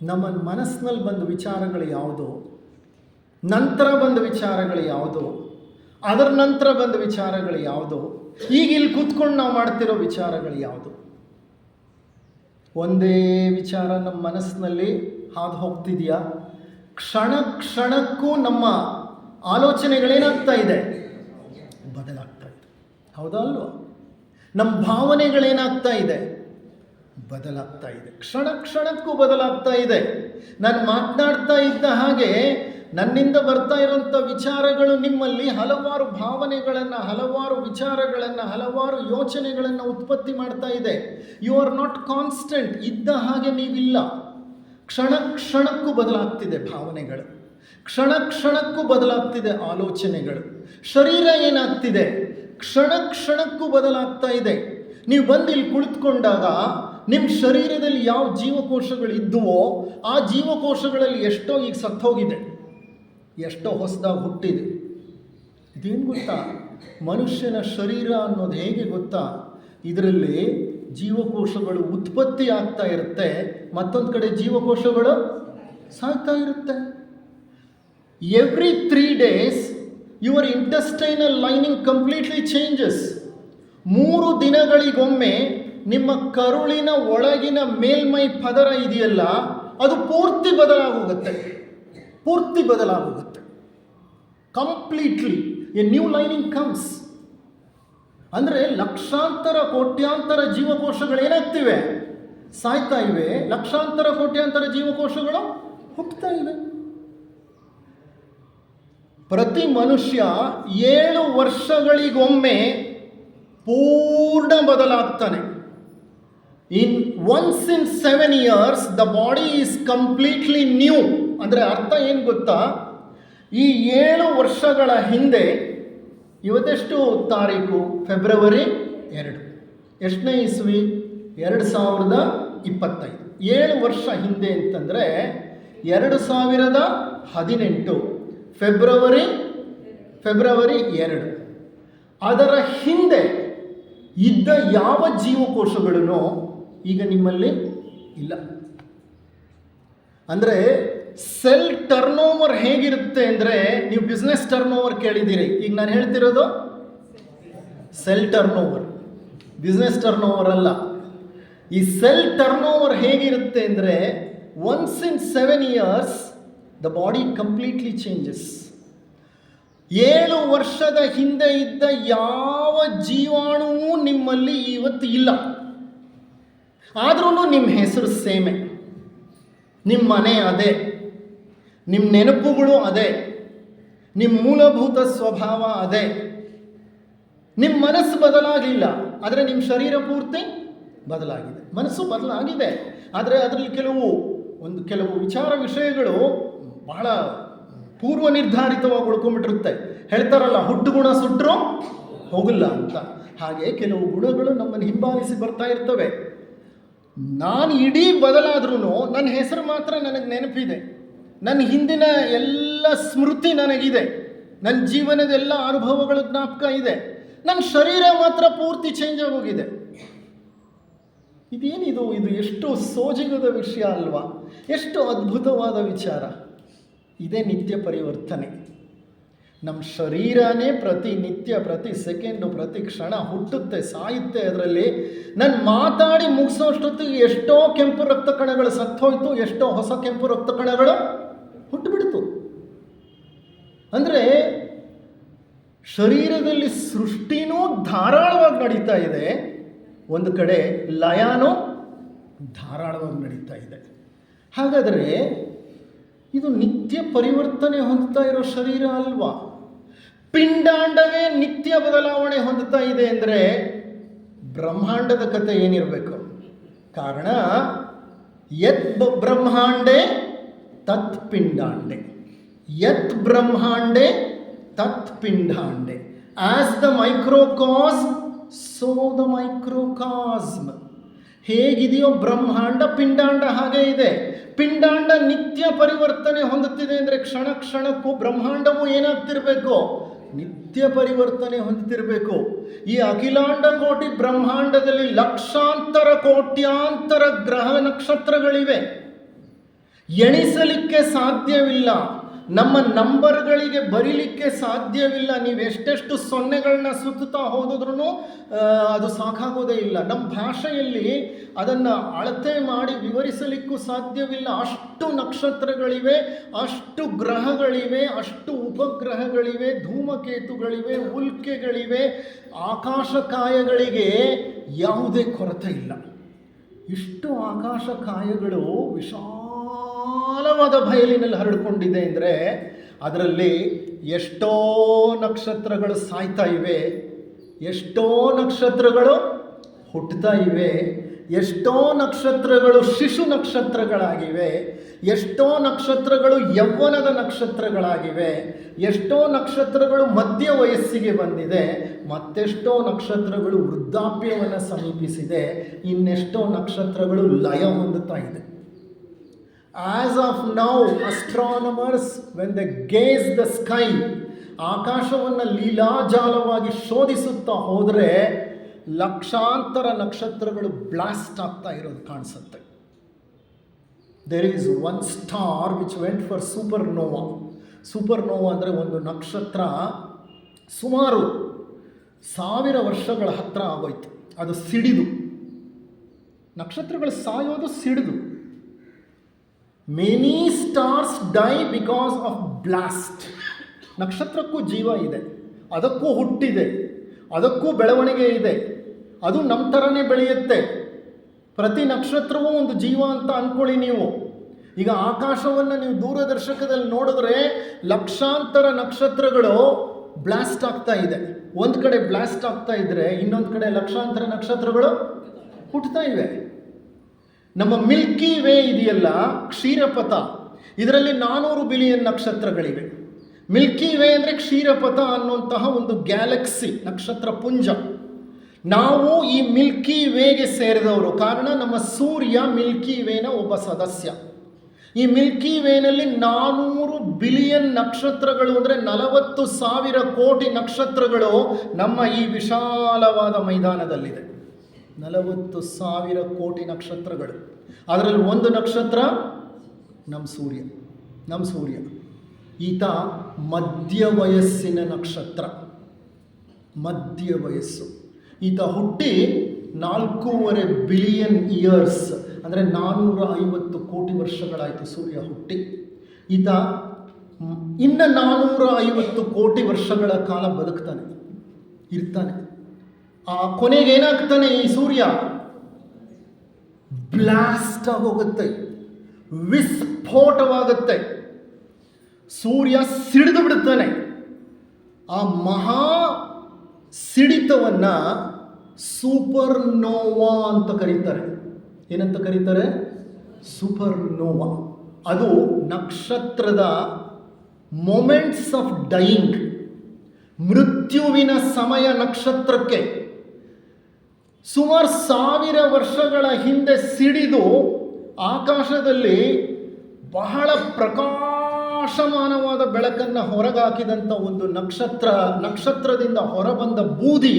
ನಮ್ಮ ಮನಸ್ಸಿನಲ್ಲಿ ಬಂದ ವಿಚಾರಗಳು ಯಾವುದು, ನಂತರ ಬಂದ ವಿಚಾರಗಳು ಯಾವುದು, ಅದರ ನಂತರ ಬಂದ ವಿಚಾರಗಳು ಯಾವುದು, ಈಗ ಇಲ್ಲಿ ಕೂತ್ಕೊಂಡು ನಾವು ಮಾಡ್ತಿರೋ ವಿಚಾರಗಳು ಯಾವುದು. ಒಂದೇ ವಿಚಾರ ನಮ್ಮ ಮನಸ್ಸಿನಲ್ಲಿ ಹಾದು ಹೋಗ್ತಿದೆಯಾ? ಕ್ಷಣ ಕ್ಷಣಕ್ಕೂ ನಮ್ಮ ಆಲೋಚನೆಗಳೇನಾಗ್ತಾ ಇದೆ? ಬದಲಾಗ್ತಾ ಇದೆ. ಹೌದಾ ಅಲ್ವಾ? ನಮ್ಮ ಭಾವನೆಗಳೇನಾಗ್ತಾ ಇದೆ? ಬದಲಾಗ್ತಾ ಇದೆ. ಕ್ಷಣ ಕ್ಷಣಕ್ಕೂ ಬದಲಾಗ್ತಾ ಇದೆ. ನಾನು ಮಾತನಾಡ್ತಾ ಇದ್ದ ಹಾಗೆ ನನ್ನಿಂದ ಬರ್ತಾ ಇರೋಂಥ ವಿಚಾರಗಳು ನಿಮ್ಮಲ್ಲಿ ಹಲವಾರು ಭಾವನೆಗಳನ್ನು, ಹಲವಾರು ವಿಚಾರಗಳನ್ನು, ಹಲವಾರು ಯೋಚನೆಗಳನ್ನು ಉತ್ಪತ್ತಿ ಮಾಡ್ತಾ ಇದೆ. You are not constant. ಇದ್ದ ಹಾಗೆ ನೀವಿಲ್ಲ. ಕ್ಷಣ ಕ್ಷಣಕ್ಕೂ ಬದಲಾಗ್ತಿದೆ ಭಾವನೆಗಳು, ಕ್ಷಣ ಕ್ಷಣಕ್ಕೂ ಬದಲಾಗ್ತಿದೆ ಆಲೋಚನೆಗಳು. ಶರೀರ ಏನಾಗ್ತಿದೆ? ಕ್ಷಣ ಕ್ಷಣಕ್ಕೂ ಬದಲಾಗ್ತಾ ಇದೆ. ನೀವು ಬಂದು ಇಲ್ಲಿ ಕುಳಿತುಕೊಂಡಾಗ ನಿಮ್ಮ ಶರೀರದಲ್ಲಿ ಯಾವ ಜೀವಕೋಶಗಳು ಇದ್ದುವೋ ಆ ಜೀವಕೋಶಗಳಲ್ಲಿ ಎಷ್ಟೋ ಈಗ ಸತ್ತೋಗಿದೆ, ಎಷ್ಟೋ ಹೊಸದಾಗಿ ಹುಟ್ಟಿದೆ. ಇದೇನು ಗೊತ್ತಾ? ಮನುಷ್ಯನ ಶರೀರ ಅನ್ನೋದು ಹೇಗೆ ಗೊತ್ತಾ? ಇದರಲ್ಲಿ ಜೀವಕೋಶಗಳು ಉತ್ಪತ್ತಿ ಆಗ್ತಾ ಇರುತ್ತೆ, ಮತ್ತೊಂದು ಕಡೆ ಜೀವಕೋಶಗಳು ಸಾಯ್ತಾ ಇರುತ್ತೆ. Every 3 days your intestinal lining completely changes. 3 ದಿನಗಳಿಗೊಮ್ಮೆ ನಿಮ್ಮ ಕರುಳಿನ ಒಳಗಿನ ಮೇಲ್ಮೈ ಪದರ ಇದೆಯಲ್ಲ, ಅದು ಪೂರ್ತಿ ಬದಲಾಗೋಗುತ್ತೆ. ಪೂರ್ತಿ ಬದಲಾಗೋಗುತ್ತೆ. Completely a new lining comes. ಅಂದರೆ ಲಕ್ಷಾಂತರ ಕೋಟ್ಯಾಂತರ ಜೀವಕೋಶಗಳು ಏನಾಗ್ತಿವೆ? ಸಾಯ್ತಾ ಇವೆ. ಲಕ್ಷಾಂತರ ಕೋಟ್ಯಾಂತರ ಜೀವಕೋಶಗಳು ಹುಟ್ಟುತ್ತಾ ಇವೆ. ಪ್ರತಿ ಮನುಷ್ಯ 7 ವರ್ಷಗಳಿಗೊಮ್ಮೆ ಪೂರ್ಣ ಬದಲಾಗ್ತಾನೆ. Once in 7 years the body is completely new. ಅಂದರೆ ಅರ್ಥ ಏನು ಗೊತ್ತಾ? ಈ 7 ವರ್ಷಗಳ ಹಿಂದೆ, ಇವತ್ತೆಷ್ಟು ತಾರೀಕು? ಫೆಬ್ರವರಿ 2. ಎಷ್ಟನೇ ಇಸ್ವಿ? 2025. 7 ವರ್ಷ ಹಿಂದೆ ಅಂತಂದರೆ 2018 ಫೆಬ್ರವರಿ 2. ಅದರ ಹಿಂದೆ ಇದ್ದ ಯಾವ ಜೀವಕೋಶಗಳೂ ಈಗ ನಿಮ್ಮಲ್ಲಿ ಇಲ್ಲ. ಅಂದರೆ ಸೆಲ್ ಟರ್ನ್ ಓವರ್ ಹೇಗಿರುತ್ತೆ ಅಂದರೆ, ನೀವು ಬಿಸ್ನೆಸ್ ಟರ್ನ್ ಓವರ್ ಕೇಳಿದ್ದೀರಿ. ಈಗ ನಾನು ಹೇಳ್ತಿರೋದು cell turn over, business turn over ಅಲ್ಲ. ಈ ಸೆಲ್ ಟರ್ನ್ ಓವರ್ ಹೇಗಿರುತ್ತೆ ಅಂದರೆ, once in 7 years the body completely changes. 7 ವರ್ಷದ ಹಿಂದೆ ಇದ್ದ ಯಾವ ಜೀವಾಣುವೂ ನಿಮ್ಮಲ್ಲಿ ಇವತ್ತು ಇಲ್ಲ. ಆದ್ರೂ ನಿಮ್ಮ ಹೆಸರು ಸೇಮೆ, ನಿಮ್ಮ ಮನೆ ಅದೇ, ನಿಮ್ಮ ನೆನಪುಗಳು ಅದೇ, ನಿಮ್ಮ ಮೂಲಭೂತ ಸ್ವಭಾವ ಅದೇ. ನಿಮ್ಮ ಮನಸ್ಸು ಬದಲಾಗಲಿಲ್ಲ, ಆದರೆ ನಿಮ್ಮ ಶರೀರ ಪೂರ್ತಿ ಬದಲಾಗಿದೆ. ಮನಸ್ಸು ಬದಲಾಗಿದೆ, ಆದರೆ ಅದರಲ್ಲಿ ಕೆಲವು ವಿಚಾರ ವಿಷಯಗಳು ಬಹಳ ಪೂರ್ವ ನಿರ್ಧಾರಿತವಾಗಿ ಉಳ್ಕೊಂಡ್ಬಿಟ್ಟಿರುತ್ತೆ. ಹೇಳ್ತಾರಲ್ಲ, ಹುಟ್ಟು ಗುಣ ಸುಟ್ಟರು ಹೋಗಲ್ಲ ಅಂತ. ಹಾಗೆ ಕೆಲವು ಗುಣಗಳು ನಮ್ಮನ್ನು ಹಿಂಬಾಲಿಸಿ ಬರ್ತಾ ಇರ್ತವೆ. ನಾನು ಇಡೀ ಬದಲಾದ್ರೂ ನನ್ನ ಹೆಸರು ಮಾತ್ರ ನನಗೆ ನೆನಪಿದೆ, ನನ್ನ ಹಿಂದಿನ ಎಲ್ಲ ಸ್ಮೃತಿ ನನಗಿದೆ, ನನ್ನ ಜೀವನದ ಎಲ್ಲ ಅನುಭವಗಳ ಜ್ಞಾಪಕ ಇದೆ. ನನ್ನ ಶರೀರ ಮಾತ್ರ ಪೂರ್ತಿ ಚೇಂಜ್ ಆಗೋಗಿದೆ. ಇದೇನಿದು? ಇದು ಎಷ್ಟು ಸೋಜಿಗದ ವಿಷಯ ಅಲ್ವಾ? ಎಷ್ಟು ಅದ್ಭುತವಾದ ವಿಚಾರ. ಇದೇ ನಿತ್ಯ ಪರಿವರ್ತನೆ. ನಮ್ಮ ಶರೀರನೇ ಪ್ರತಿನಿತ್ಯ, ಪ್ರತಿ ಸೆಕೆಂಡು, ಪ್ರತಿ ಕ್ಷಣ ಹುಟ್ಟುತ್ತೆ, ಸಾಯುತ್ತೆ. ಅದರಲ್ಲಿ ನಾನು ಮಾತಾಡಿ ಮುಗಿಸೋಷ್ಟೊತ್ತಿಗೆ ಎಷ್ಟೋ ಕೆಂಪು ರಕ್ತ ಕಣಗಳು ಸತ್ತೋಯ್ತು, ಎಷ್ಟೋ ಹೊಸ ಕೆಂಪು ರಕ್ತ ಕಣಗಳು ಹುಟ್ಟುಬಿಡ್ತು. ಅಂದರೆ ಶರೀರದಲ್ಲಿ ಸೃಷ್ಟಿನೂ ಧಾರಾಳವಾಗಿ ನಡೀತಾ ಇದೆ, ಒಂದು ಕಡೆ ಲಯನೂ ಧಾರಾಳವಾಗಿ ನಡೀತಾ ಇದೆ. ಹಾಗಾದರೆ ಇದು ನಿತ್ಯ ಪರಿವರ್ತನೆ ಹೊಂದುತ್ತಾ ಇರೋ ಶರೀರ ಅಲ್ವಾ? ಪಿಂಡಾಂಡವೇ ನಿತ್ಯ ಬದಲಾವಣೆ ಹೊಂದುತ್ತಾ ಇದೆ ಅಂದರೆ ಬ್ರಹ್ಮಾಂಡದ ಕಥೆ ಏನಿರಬೇಕು? ಕಾರಣ ಯತ್ ಬ್ರಹ್ಮಾಂಡೆ ತತ್ ಪಿಂಡಾಂಡೆ, ಯತ್ ಬ್ರಹ್ಮಾಂಡೆ ತತ್ ಪಿಂಡಾಂಡೆ. As the microcosm so the microcosm. ಹೇಗಿದೆಯೋ ಬ್ರಹ್ಮಾಂಡ, ಪಿಂಡಾಂಡ ಹಾಗೆ ಇದೆ. ಪಿಂಡಾಂಡ ನಿತ್ಯ ಪರಿವರ್ತನೆ ಹೊಂದುತ್ತಿದೆ ಅಂದರೆ ಕ್ಷಣ ಕ್ಷಣಕ್ಕೂ ಬ್ರಹ್ಮಾಂಡವು ಏನಾಗ್ತಿರ್ಬೇಕು? ನಿತ್ಯ ಪರಿವರ್ತನೆ ಹೊಂದುತ್ತಿರಬೇಕು. ಈ ಅಖಿಲಾಂಡ ಕೋಟಿ ಬ್ರಹ್ಮಾಂಡದಲ್ಲಿ ಲಕ್ಷಾಂತರ ಕೋಟ್ಯಾಂತರ ಗ್ರಹ ನಕ್ಷತ್ರಗಳಿವೆ, ಎಣಿಸಲಿಕ್ಕೆ ಸಾಧ್ಯವಿಲ್ಲ. ನಮ್ಮ ನಂಬರ್ಗಳಿಗೆ ಬರೀಲಿಕ್ಕೆ ಸಾಧ್ಯವಿಲ್ಲ. ನೀವು ಎಷ್ಟೆಷ್ಟು ಸೊನ್ನೆಗಳನ್ನ ಸುತ್ತುತ್ತಾ ಹೋದಿದ್ರೂ ಅದು ಸಾಕಾಗೋದೇ ಇಲ್ಲ. ನಮ್ಮ ಭಾಷೆಯಲ್ಲಿ ಅದನ್ನು ಅಳತೆ ಮಾಡಿ ವಿವರಿಸಲಿಕ್ಕೂ ಸಾಧ್ಯವಿಲ್ಲ. ಅಷ್ಟು ನಕ್ಷತ್ರಗಳಿವೆ, ಅಷ್ಟು ಗ್ರಹಗಳಿವೆ, ಅಷ್ಟು ಉಪಗ್ರಹಗಳಿವೆ, ಧೂಮಕೇತುಗಳಿವೆ, ಉಲ್ಕೆಗಳಿವೆ, ಆಕಾಶಕಾಯಗಳಿಗೆ ಯಾವುದೇ ಕೊರತೆ ಇಲ್ಲ. ಇಷ್ಟು ಆಕಾಶಕಾಯಗಳು ವಿಶಾಲವಾದ ಬಯಲಿನಲ್ಲಿ ಹರಡಿಕೊಂಡಿದೆ ಅಂದರೆ ಅದರಲ್ಲಿ ಎಷ್ಟೋ ನಕ್ಷತ್ರಗಳು ಸಾಯ್ತಾ ಇವೆ, ಎಷ್ಟೋ ನಕ್ಷತ್ರಗಳು ಹುಟ್ಟುತ್ತಾ ಇವೆ, ಎಷ್ಟೋ ನಕ್ಷತ್ರಗಳು ಶಿಶು ನಕ್ಷತ್ರಗಳಾಗಿವೆ, ಎಷ್ಟೋ ನಕ್ಷತ್ರಗಳು ಯೌವನದ ನಕ್ಷತ್ರಗಳಾಗಿವೆ, ಎಷ್ಟೋ ನಕ್ಷತ್ರಗಳು ಮಧ್ಯ ವಯಸ್ಸಿಗೆ ಬಂದಿದೆ, ಮತ್ತೆಷ್ಟೋ ನಕ್ಷತ್ರಗಳು ವೃದ್ಧಾಪ್ಯವನ್ನು ಸಮೀಪಿಸಿದೆ, ಇನ್ನೆಷ್ಟೋ ನಕ್ಷತ್ರಗಳು ಲಯ ಹೊಂದುತ್ತಾ ಇದೆ. As of now, astronomers, when they gaze the sky, ಆಕಾಶವನ್ನು ಲೀಲಾಜಾಲವಾಗಿ ಶೋಧಿಸುತ್ತಾ ಹೋದರೆ ಲಕ್ಷಾಂತರ ನಕ್ಷತ್ರಗಳು ಬ್ಲಾಸ್ಟ್ ಆಗ್ತಾ ಇರೋದು ಕಾಣಿಸುತ್ತೆ. There is one star which went for supernova. Supernova ಅಂದರೆ ಒಂದು ನಕ್ಷತ್ರ ಸುಮಾರು 1000 ವರ್ಷಗಳ ಹತ್ತಿರ ಆಗೋಯ್ತು. ಅದು ಸಿಡಿದು, ನಕ್ಷತ್ರಗಳು ಸಾಯೋದು ಸಿಡಿದು. Many stars die because of blast. ನಕ್ಷತ್ರಕ್ಕೂ ಜೀವ ಇದೆ, ಅದಕ್ಕೂ ಹುಟ್ಟಿದೆ, ಅದಕ್ಕೂ ಬೆಳವಣಿಗೆ ಇದೆ, ಅದು ನಮ್ಮ ಥರನೇ ಬೆಳೆಯುತ್ತೆ. ಪ್ರತಿ ನಕ್ಷತ್ರವೂ ಒಂದು ಜೀವ ಅಂತ ಅಂದ್ಕೊಳ್ಳಿ ನೀವು. ಈಗ ಆಕಾಶವನ್ನು ನೀವು ದೂರದರ್ಶಕದಲ್ಲಿ ನೋಡಿದ್ರೆ ಲಕ್ಷಾಂತರ ನಕ್ಷತ್ರಗಳು ಬ್ಲಾಸ್ಟ್ ಆಗ್ತಾ ಇದೆ. ಒಂದು ಕಡೆ ಬ್ಲಾಸ್ಟ್ ಆಗ್ತಾ ಇದ್ದರೆ ಇನ್ನೊಂದು ಕಡೆ ಲಕ್ಷಾಂತರ ನಕ್ಷತ್ರಗಳು ಹುಟ್ಟುತ್ತಾ ಇವೆ. ನಮ್ಮ ಮಿಲ್ಕಿ ವೇ ಇದೆಯಲ್ಲ, ಕ್ಷೀರಪಥ, ಇದರಲ್ಲಿ 400 ಬಿಲಿಯನ್ ನಕ್ಷತ್ರಗಳಿವೆ. ಮಿಲ್ಕಿ ವೇ ಅಂದರೆ ಕ್ಷೀರಪಥ ಅನ್ನುವಂತಹ ಒಂದು ಗ್ಯಾಲಕ್ಸಿ, ನಕ್ಷತ್ರ ಪುಂಜ. ನಾವು ಈ ಮಿಲ್ಕಿ ವೇಗೆ ಸೇರಿದವರು. ಕಾರಣ ನಮ್ಮ ಸೂರ್ಯ ಮಿಲ್ಕಿ ವೇನ ಒಬ್ಬ ಸದಸ್ಯ. ಈ ಮಿಲ್ಕಿ ವೇನಲ್ಲಿ 400 ಬಿಲಿಯನ್ ನಕ್ಷತ್ರಗಳು ಅಂದರೆ 40,000 ಕೋಟಿ ನಕ್ಷತ್ರಗಳು ನಮ್ಮ ಈ ವಿಶಾಲವಾದ ಮೈದಾನದಲ್ಲಿದೆ. 40,000 ಕೋಟಿ ನಕ್ಷತ್ರಗಳು. ಅದರಲ್ಲಿ ಒಂದು ನಕ್ಷತ್ರ ನಮ್ಮ ಸೂರ್ಯ. ನಮ್ಮ ಸೂರ್ಯ ಈತ ಮಧ್ಯ ವಯಸ್ಸಿನ ನಕ್ಷತ್ರ, ಮಧ್ಯ ವಯಸ್ಸು. ಈತ ಹುಟ್ಟಿ 4.5 ಬಿಲಿಯನ್ ಇಯರ್ಸ್ ಅಂದರೆ 450 ಕೋಟಿ ವರ್ಷಗಳಾಯಿತು ಸೂರ್ಯ ಹುಟ್ಟಿ. ಈತ ಇನ್ನು 450 ಕೋಟಿ ವರ್ಷಗಳ ಕಾಲ ಬದುಕ್ತಾನೆ, ಇರ್ತಾನೆ. ಆ ಕೊನೆಗೆ ಏನಾಗ್ತಾನೆ ಈ ಸೂರ್ಯ? ಬ್ಲಾಸ್ಟ್ ಆಗೋಗುತ್ತೆ, ವಿಸ್ಫೋಟವಾಗುತ್ತೆ. ಸೂರ್ಯ ಸಿಡಿದು ಬಿಡುತ್ತಾನೆ. ಆ ಮಹಾ ಸಿಡಿತವನ್ನು ಸೂಪರ್ನೋವಾ ಅಂತ ಕರೀತಾರೆ. ಏನಂತ ಕರೀತಾರೆ? ಸೂಪರ್ನೋವಾ. ಅದು ನಕ್ಷತ್ರದ ಮೊಮೆಂಟ್ಸ್ ಆಫ್ ಡೈಯಿಂಗ್, ಮೃತ್ಯುವಿನ ಸಮಯ ನಕ್ಷತ್ರಕ್ಕೆ ಸುಮಾರು 1000 ವರ್ಷಗಳ ಹಿಂದೆ ಸಿಡಿದು ಆಕಾಶದಲ್ಲಿ ಬಹಳ ಪ್ರಕಾಶಮಾನವಾದ ಬೆಳಕನ್ನು ಹೊರಗಾಕಿದಂಥ ಒಂದು ನಕ್ಷತ್ರದಿಂದ ಹೊರಬಂದ ಬೂದಿ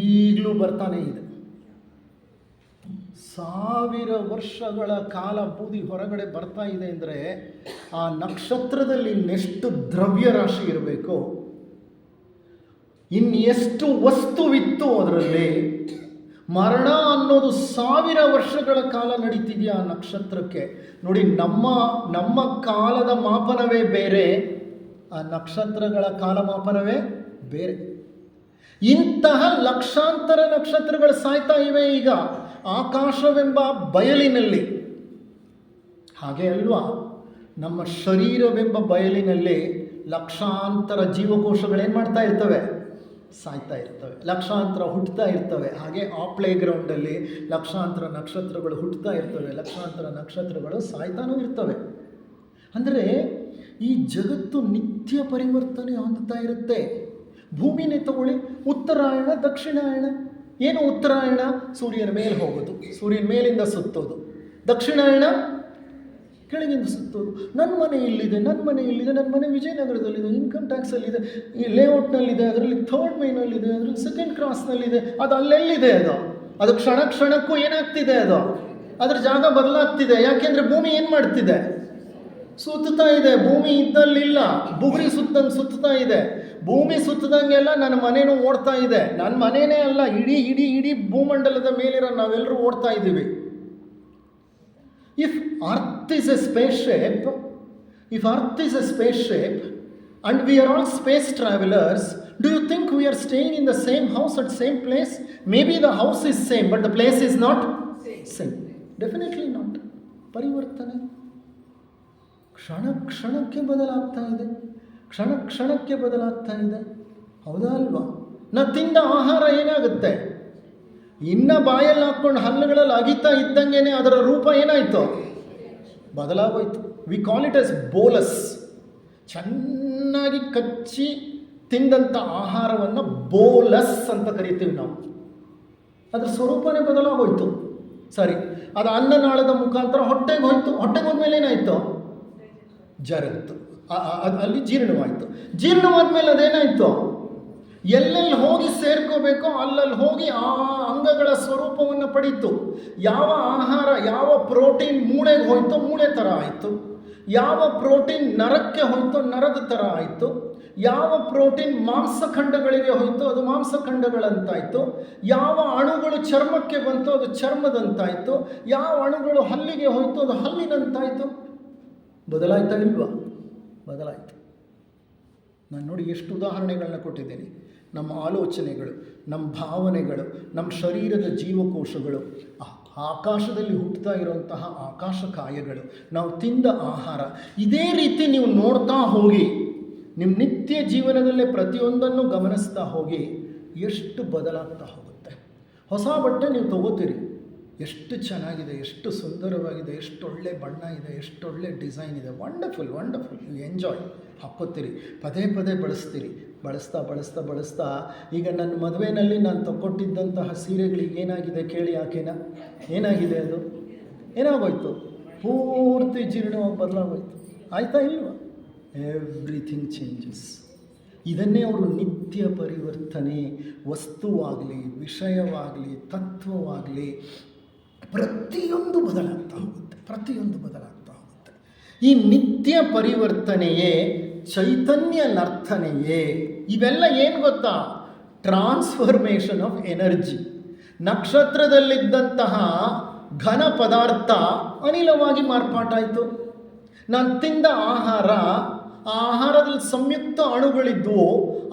ಈಗಲೂ ಬರ್ತಾನೆ ಇದೆ. 1000 ವರ್ಷಗಳ ಕಾಲ ಬೂದಿ ಹೊರಗಡೆ ಬರ್ತಾ ಇದೆ ಅಂದರೆ ಆ ನಕ್ಷತ್ರದಲ್ಲಿ ಇನ್ನೆಷ್ಟು ದ್ರವ್ಯರಾಶಿ ಇರಬೇಕು, ಇನ್ನೆಷ್ಟು ವಸ್ತುವಿತ್ತು ಅದರಲ್ಲಿ. ಮರಣ ಅನ್ನೋದು 1000 ವರ್ಷಗಳ ಕಾಲ ನಡೀತಿದೆಯಾ ಆ ನಕ್ಷತ್ರಕ್ಕೆ. ನೋಡಿ, ನಮ್ಮ ಕಾಲದ ಮಾಪನವೇ ಬೇರೆ, ಆ ನಕ್ಷತ್ರಗಳ ಕಾಲಮಾಪನವೇ ಬೇರೆ. ಇಂತಹ ಲಕ್ಷಾಂತರ ನಕ್ಷತ್ರಗಳು ಸಾಯ್ತಾ ಇವೆ ಈಗ ಆಕಾಶವೆಂಬ ಬಯಲಿನಲ್ಲಿ. ಹಾಗೆ ಅಲ್ವಾ, ನಮ್ಮ ಶರೀರವೆಂಬ ಬಯಲಿನಲ್ಲಿ ಲಕ್ಷಾಂತರ ಜೀವಕೋಶಗಳೇನು ಮಾಡ್ತಾ ಇರ್ತವೆ? ಸಾಯ್ತಾ ಇರ್ತವೆ. ಲಕ್ಷಾಂತರ ಹುಟ್ಟುತ್ತಾ ಇರ್ತವೆ. ಹಾಗೆ ಆ ಪ್ಲೇ ಗ್ರೌಂಡಲ್ಲಿ ಲಕ್ಷಾಂತರ ನಕ್ಷತ್ರಗಳು ಹುಟ್ಟುತ್ತಾ ಇರ್ತವೆ, ಲಕ್ಷಾಂತರ ನಕ್ಷತ್ರಗಳು ಸಾಯ್ತಾನೂ ಇರ್ತವೆ. ಅಂದರೆ ಈ ಜಗತ್ತು ನಿತ್ಯ ಪರಿವರ್ತನೆ ಹೊಂದುತ್ತಾ ಇರುತ್ತೆ. ಭೂಮಿನೇ ತಗೊಳ್ಳಿ, ಉತ್ತರಾಯಣ ದಕ್ಷಿಣಾಯಣ. ಏನು ಉತ್ತರಾಯಣ? ಸೂರ್ಯನ ಮೇಲೆ ಹೋಗೋದು, ಸೂರ್ಯನ ಮೇಲಿಂದ ಸುತ್ತೋದು. ದಕ್ಷಿಣಾಯಣ ಕೆಳಗಿಂದ ಸುತ್ತೋದು. ನನ್ನ ಮನೆ ಇಲ್ಲಿದೆ, ನನ್ನ ಮನೆ ಇಲ್ಲಿದೆ, ನನ್ನ ಮನೆ ವಿಜಯನಗರದಲ್ಲಿದೆ, ಇನ್ಕಮ್ ಟ್ಯಾಕ್ಸಲ್ಲಿದೆ, ಈ ಲೇಔಟ್ನಲ್ಲಿದೆ, ಅದರಲ್ಲಿ ಥರ್ಡ್ ಮೈನಲ್ಲಿದೆ, ಅದರಲ್ಲಿ ಸೆಕೆಂಡ್ ಕ್ರಾಸ್ನಲ್ಲಿದೆ. ಅದು ಅಲ್ಲೆಲ್ಲಿದೆ? ಅದು ಕ್ಷಣ ಕ್ಷಣಕ್ಕೂ ಏನಾಗ್ತಿದೆ? ಅದರ ಜಾಗ ಬದಲಾಗ್ತಿದೆ. ಯಾಕೆಂದರೆ ಭೂಮಿ ಏನು ಮಾಡ್ತಿದೆ? ಸುತ್ತುತ್ತಾ ಇದೆ. ಭೂಮಿ ಇದ್ದಲ್ಲಿಲ್ಲ, ಬುಗುರಿ ಸುತ್ತಂಗೆ ಸುತ್ತುತ್ತಾ ಇದೆ. ಭೂಮಿ ಸುತ್ತದಂಗೆಲ್ಲ ನನ್ನ ಮನೇನೂ ಓಡ್ತಾ ಇದೆ. ನನ್ನ ಮನೇನೇ ಅಲ್ಲ, ಇಡೀ ಇಡೀ ಇಡೀ ಭೂಮಂಡಲದ ಮೇಲಿರೋ ನಾವೆಲ್ಲರೂ ಓಡ್ತಾ ಇದ್ದೀವಿ. If Earth is a spaceship, and we are all space travelers, do you think we are staying in the same house at same place? Maybe the house is same, but the place is not same. Definitely not. ಪರಿವರ್ತನೆ ಕ್ಷಣ ಕ್ಷಣಕ್ಕೆ ಬದಲಾಗ್ತಾ ಇದೆ, ಕ್ಷಣ ಕ್ಷಣಕ್ಕೆ ಬದಲಾಗ್ತಾ ಇದೆ. ಹೌದಾ ಅಲ್ವಾ? ನಾವು ತಿಂದ ಆಹಾರ ಏನಾಗುತ್ತೆ? ಇನ್ನು ಬಾಯಲ್ಲಿ ಹಾಕ್ಕೊಂಡು ಹಲ್ಲುಗಳಲ್ಲಿ ಅಗಿತಾ ಇದ್ದಂಗೆ ಅದರ ರೂಪ ಏನಾಯಿತು? ಬದಲಾಗೋಯ್ತು. We call it as bolus. ಚೆನ್ನಾಗಿ ಕಚ್ಚಿ ತಿಂದಂಥ ಆಹಾರವನ್ನು ಬೋಲಸ್ ಅಂತ ಕರಿತೀವಿ ನಾವು. ಅದರ ಸ್ವರೂಪನೇ ಬದಲಾಗೋಯ್ತು. ಸರಿ, ಅದು ಅನ್ನನಾಳದ ಮುಖಾಂತರ ಹೊಟ್ಟೆಗೆ ಹೋಯ್ತು. ಹೊಟ್ಟೆಗೆ ಹೋದ್ಮೇಲೆ ಏನಾಯಿತು? ಜರಗ್ತು. ಅಲ್ಲಿ ಜೀರ್ಣವಾಯಿತು. ಜೀರ್ಣವಾದ್ಮೇಲೆ ಅದೇನಾಯಿತು? ಎಲ್ಲೆಲ್ಲಿ ಹೋಗಿ ಸೇರ್ಕೋಬೇಕೋ ಅಲ್ಲಲ್ಲಿ ಹೋಗಿ ಆ ಅಂಗಗಳ ಸ್ವರೂಪವನ್ನು ಪಡೀತು. ಯಾವ ಆಹಾರ, ಯಾವ ಪ್ರೋಟೀನ್ ಮೂಳೆಗೆ ಹೋಯ್ತೋ ಮೂಳೆ ಥರ ಆಯಿತು, ಯಾವ ಪ್ರೋಟೀನ್ ನರಕ್ಕೆ ಹೋಯ್ತೋ ನರದ ಥರ ಆಯಿತು, ಯಾವ ಪ್ರೋಟೀನ್ ಮಾಂಸಖಂಡಗಳಿಗೆ ಹೋಯ್ತೋ ಅದು ಮಾಂಸಖಂಡಗಳಂತಾಯಿತು, ಯಾವ ಅಣುಗಳು ಚರ್ಮಕ್ಕೆ ಬಂತೋ ಅದು ಚರ್ಮದಂತಾಯಿತು, ಯಾವ ಅಣುಗಳು ಹಲ್ಲಿಗೆ ಹೋಯ್ತೋ ಅದು ಹಲ್ಲಿನಂತಾಯಿತು. ಬದಲಾಯ್ತಾ ಇಲ್ವಾ? ಬದಲಾಯಿತು. ನಾನು ನೋಡಿ ಎಷ್ಟು ಉದಾಹರಣೆಗಳನ್ನ ಕೊಟ್ಟಿದ್ದೀನಿ. ನಮ್ಮ ಆಲೋಚನೆಗಳು, ನಮ್ಮ ಭಾವನೆಗಳು, ನಮ್ಮ ಶರೀರದ ಜೀವಕೋಶಗಳು, ಆಕಾಶದಲ್ಲಿ ಹುಟ್ಟುತ್ತಾ ಇರುವಂತಹ ಆಕಾಶಕಾಯಗಳು, ನಾವು ತಿಂದ ಆಹಾರ, ಇದೇ ರೀತಿ ನೀವು ನೋಡ್ತಾ ಹೋಗಿ ನಿಮ್ಮ ನಿತ್ಯ ಜೀವನದಲ್ಲೇ ಪ್ರತಿಯೊಂದನ್ನು ಗಮನಿಸ್ತಾ ಹೋಗಿ ಎಷ್ಟು ಬದಲಾಗ್ತಾ ಹೋಗುತ್ತೆ. ಹೊಸ ಬಟ್ಟೆ ನೀವು ತಗೋತೀರಿ, ಎಷ್ಟು ಚೆನ್ನಾಗಿದೆ, ಎಷ್ಟು ಸುಂದರವಾಗಿದೆ, ಎಷ್ಟೊಳ್ಳೆ ಬಣ್ಣ ಇದೆ, ಎಷ್ಟೊಳ್ಳೆ ಡಿಸೈನ್ ಇದೆ, ವಂಡರ್ಫುಲ್ ವಂಡರ್ಫುಲ್, ನೀವು ಎಂಜಾಯ್ ಹಾಕ್ಕೋತೀರಿ, ಪದೇ ಪದೇ ಬಳಸ್ತೀರಿ. ಬಳಸ್ತಾ ಈಗ ನನ್ನ ಮದುವೆಯಲ್ಲಿ ನಾನು ತಗೊಟ್ಟಿದ್ದಂತಹ ಸೀರೆಗಳಿಗೆ ಏನಾಗಿದೆ ಕೇಳಿ ಆಕೆನ? ಏನಾಗಿದೆ? ಅದು ಏನಾಗೋಯ್ತು? ಪೂರ್ತಿ ಜೀರ್ಣವಾಗಿ ಬದಲಾಗೋಯ್ತು. ಆಯ್ತಾ ಇಲ್ವಾ? Everything changes. ಇದನ್ನೇ ಅವರು ನಿತ್ಯ ಪರಿವರ್ತನೆ, ವಸ್ತುವಾಗಲಿ, ವಿಷಯವಾಗಲಿ, ತತ್ವವಾಗಲಿ ಪ್ರತಿಯೊಂದು ಬದಲಾಗ್ತಾ ಹೋಗುತ್ತೆ, ಪ್ರತಿಯೊಂದು ಬದಲಾಗ್ತಾ ಹೋಗುತ್ತೆ. ಈ ನಿತ್ಯ ಪರಿವರ್ತನೆಯೇ ಚೈತನ್ಯ ನರ್ತನೆಯೇ. ಇವೆಲ್ಲ ಏನು ಗೊತ್ತಾ? Transformation of energy. ನಕ್ಷತ್ರದಲ್ಲಿದ್ದಂತಹ ಘನ ಪದಾರ್ಥ ಅನಿಲವಾಗಿ ಮಾರ್ಪಾಟಾಯಿತು. ನಾನು ತಿಂದ ಆಹಾರ, ಆ ಆಹಾರದಲ್ಲಿ ಸಂಯುಕ್ತ ಅಣುಗಳಿದ್ವು,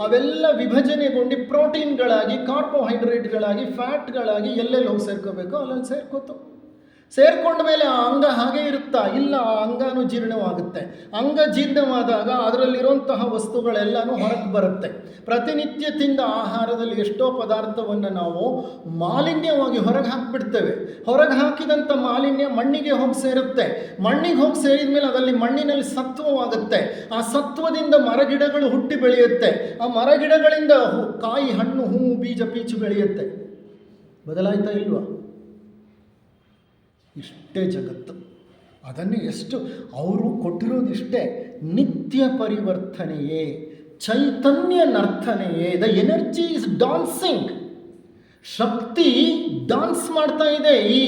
ಅವೆಲ್ಲ ವಿಭಜನೆಗೊಂಡು ಪ್ರೋಟೀನ್ಗಳಾಗಿ, ಕಾರ್ಬೋಹೈಡ್ರೇಟ್ಗಳಾಗಿ, ಫ್ಯಾಟ್ಗಳಾಗಿ ಎಲ್ಲೆಲ್ಲಿ ಹೋಗಿ ಸೇರ್ಕೋಬೇಕೋ ಅಲ್ಲಲ್ಲಿ ಸೇರ್ಕೋತು. ಸೇರ್ಕೊಂಡ ಮೇಲೆ ಆ ಅಂಗ ಹಾಗೆ ಇರುತ್ತಾ? ಇಲ್ಲ, ಆ ಅಂಗನೂ ಜೀರ್ಣವಾಗುತ್ತೆ. ಅಂಗ ಜೀರ್ಣವಾದಾಗ ಅದರಲ್ಲಿರುವಂತಹ ವಸ್ತುಗಳೆಲ್ಲನೂ ಹೊರಗೆ ಬರುತ್ತೆ. ಪ್ರತಿನಿತ್ಯ ತಿಂದ ಆಹಾರದಲ್ಲಿ ಎಷ್ಟೋ ಪದಾರ್ಥವನ್ನು ನಾವು ಮಾಲಿನ್ಯವಾಗಿ ಹೊರಗೆ ಹಾಕಿಬಿಡ್ತೇವೆ. ಹೊರಗೆ ಹಾಕಿದಂಥ ಮಾಲಿನ್ಯ ಮಣ್ಣಿಗೆ ಹೋಗಿ ಸೇರುತ್ತೆ. ಮಣ್ಣಿಗೆ ಹೋಗಿ ಸೇರಿದ ಮೇಲೆ ಅದರಲ್ಲಿ ಮಣ್ಣಿನಲ್ಲಿ ಸತ್ವವಾಗುತ್ತೆ. ಆ ಸತ್ವದಿಂದ ಮರಗಿಡಗಳು ಹುಟ್ಟಿ ಬೆಳೆಯುತ್ತೆ. ಆ ಮರಗಿಡಗಳಿಂದ ಕಾಯಿ, ಹಣ್ಣು, ಹೂವು, ಬೀಜ, ಪೀಚು ಬೆಳೆಯುತ್ತೆ. ಬದಲಾಯ್ತಾ ಇಲ್ವಾ? ಇಷ್ಟೇ ಜಗತ್ತು. ಅದನ್ನೇ ಎಷ್ಟು ಅವರು ಕೊಟ್ಟಿರೋದಿಷ್ಟೇ. ನಿತ್ಯ ಪರಿವರ್ತನೆಯೇ, ಚೈತನ್ಯ ನರ್ತನೆಯೇ. The energy is dancing. ಶಕ್ತಿ ಡಾನ್ಸ್ ಮಾಡ್ತಾ ಇದೆ ಈ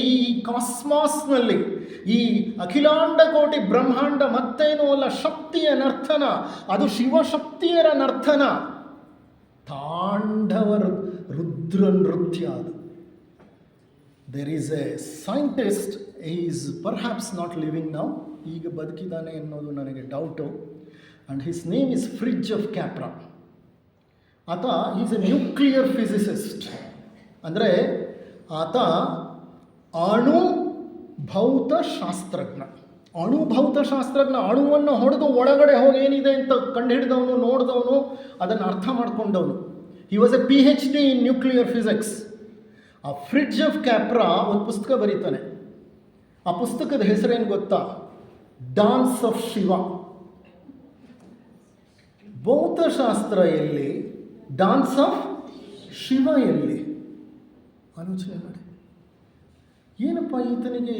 ಕಾಸ್ಮಾಸ್ನಲ್ಲಿ. ಈ ಅಖಿಲಾಂಡ ಕೋಟಿ ಬ್ರಹ್ಮಾಂಡ ಮತ್ತೇನೂ ಅಲ್ಲ, ಶಕ್ತಿಯ ನರ್ತನ. ಅದು ಶಿವಶಕ್ತಿಯರ ನರ್ತನ. ತಾಂಡವ ರುದ್ರ ನೃತ್ಯ ಅದು. There is a scientist, he is perhaps not living now, ಈಗ ಬದುಕಿದ್ದಾನೆ ಅನ್ನೋದು ನನಗೆ doubt. And his name is Fritjof Capra. ಆತ ಈಸ್ ಎ ನ್ಯೂಕ್ಲಿಯರ್ ಫಿಸಿಸಿಸ್ಟ್. ಅಂದರೆ ಆತ ಅಣುಭೌತಶಾಸ್ತ್ರಜ್ಞ. ಅಣುವನ್ನು ಹೊಡೆದು ಒಳಗಡೆ ಹೋಗಿ ಏನಿದೆ ಅಂತ ಕಂಡುಹಿಡಿದವನು, ನೋಡಿದವನು, ಅದನ್ನು ಅರ್ಥ ಮಾಡ್ಕೊಂಡವನು. He was a PhD in nuclear physics. ಆ ಫ್ರಿಡ್ಜ್ ಆಫ್ ಕ್ಯಾಪ್ರಾ ಒಂದು ಪುಸ್ತಕ ಬರೀತಾನೆ. ಆ ಪುಸ್ತಕದ ಹೆಸರೇನು ಗೊತ್ತಾ? Dance of Shiva. ಭೌತಶಾಸ್ತ್ರ ಎಲ್ಲಿ, ಡಾನ್ಸ್ ಆಫ್ ಶಿವ ಎಲ್ಲಿ? ಆಲೋಚನೆ ಮಾಡಿ. ಏನಪ್ಪ ಈತನಿಗೆ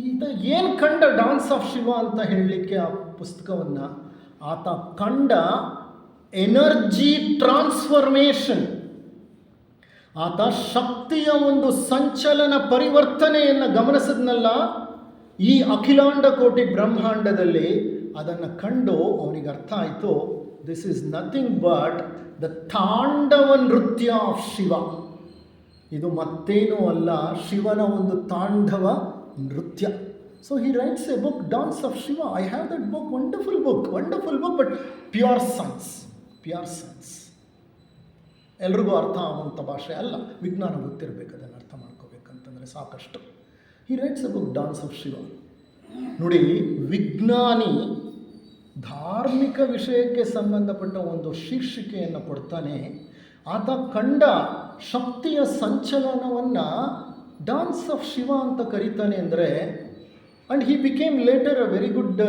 ಈತ ಏನು ಕಂಡ ಡಾನ್ಸ್ ಆಫ್ ಶಿವ ಅಂತ ಹೇಳಲಿಕ್ಕೆ ಆ ಪುಸ್ತಕವನ್ನು? ಆತ ಕಂಡ ಎನರ್ಜಿ ಟ್ರಾನ್ಸ್ಫರ್ಮೇಷನ್. ಆತ ಶಕ್ತಿಯ ಒಂದು ಸಂಚಲನ ಪರಿವರ್ತನೆಯನ್ನು ಗಮನಿಸಿದ್ನಲ್ಲ ಈ ಅಖಿಲಾಂಡ ಕೋಟಿ ಬ್ರಹ್ಮಾಂಡದಲ್ಲಿ. ಅದನ್ನು ಕಂಡು ಅವನಿಗೆ ಅರ್ಥ ಆಯಿತು, this is nothing but the ತಾಂಡವ ನೃತ್ಯ ಆಫ್ ಶಿವ. ಇದು ಮತ್ತೇನೂ ಅಲ್ಲ, ಶಿವನ ಒಂದು ತಾಂಡವ ನೃತ್ಯ. So he writes a book, dance of Shiva. I have that book, wonderful book, but pure science. ಎಲ್ರಿಗೂ ಅರ್ಥ ಆಗುವಂಥ ಭಾಷೆ ಅಲ್ಲ, ವಿಜ್ಞಾನ ಗೊತ್ತಿರಬೇಕು, ಅದನ್ನು ಅರ್ಥ ಮಾಡ್ಕೋಬೇಕಂತಂದರೆ ಸಾಕಷ್ಟು. ಹಿ writes a book, dance of Shiva. ನೋಡಿ, ವಿಜ್ಞಾನಿ ಧಾರ್ಮಿಕ ವಿಷಯಕ್ಕೆ ಸಂಬಂಧಪಟ್ಟ ಒಂದು ಶೀರ್ಷಿಕೆಯನ್ನು ಕೊಡ್ತಾನೆ. ಆತ ಕಂಡ ಶಕ್ತಿಯ ಸಂಚಲನವನ್ನು ಡಾನ್ಸ್ ಆಫ್ ಶಿವ ಅಂತ ಕರೀತಾನೆ. ಅಂದರೆ and he became later a very good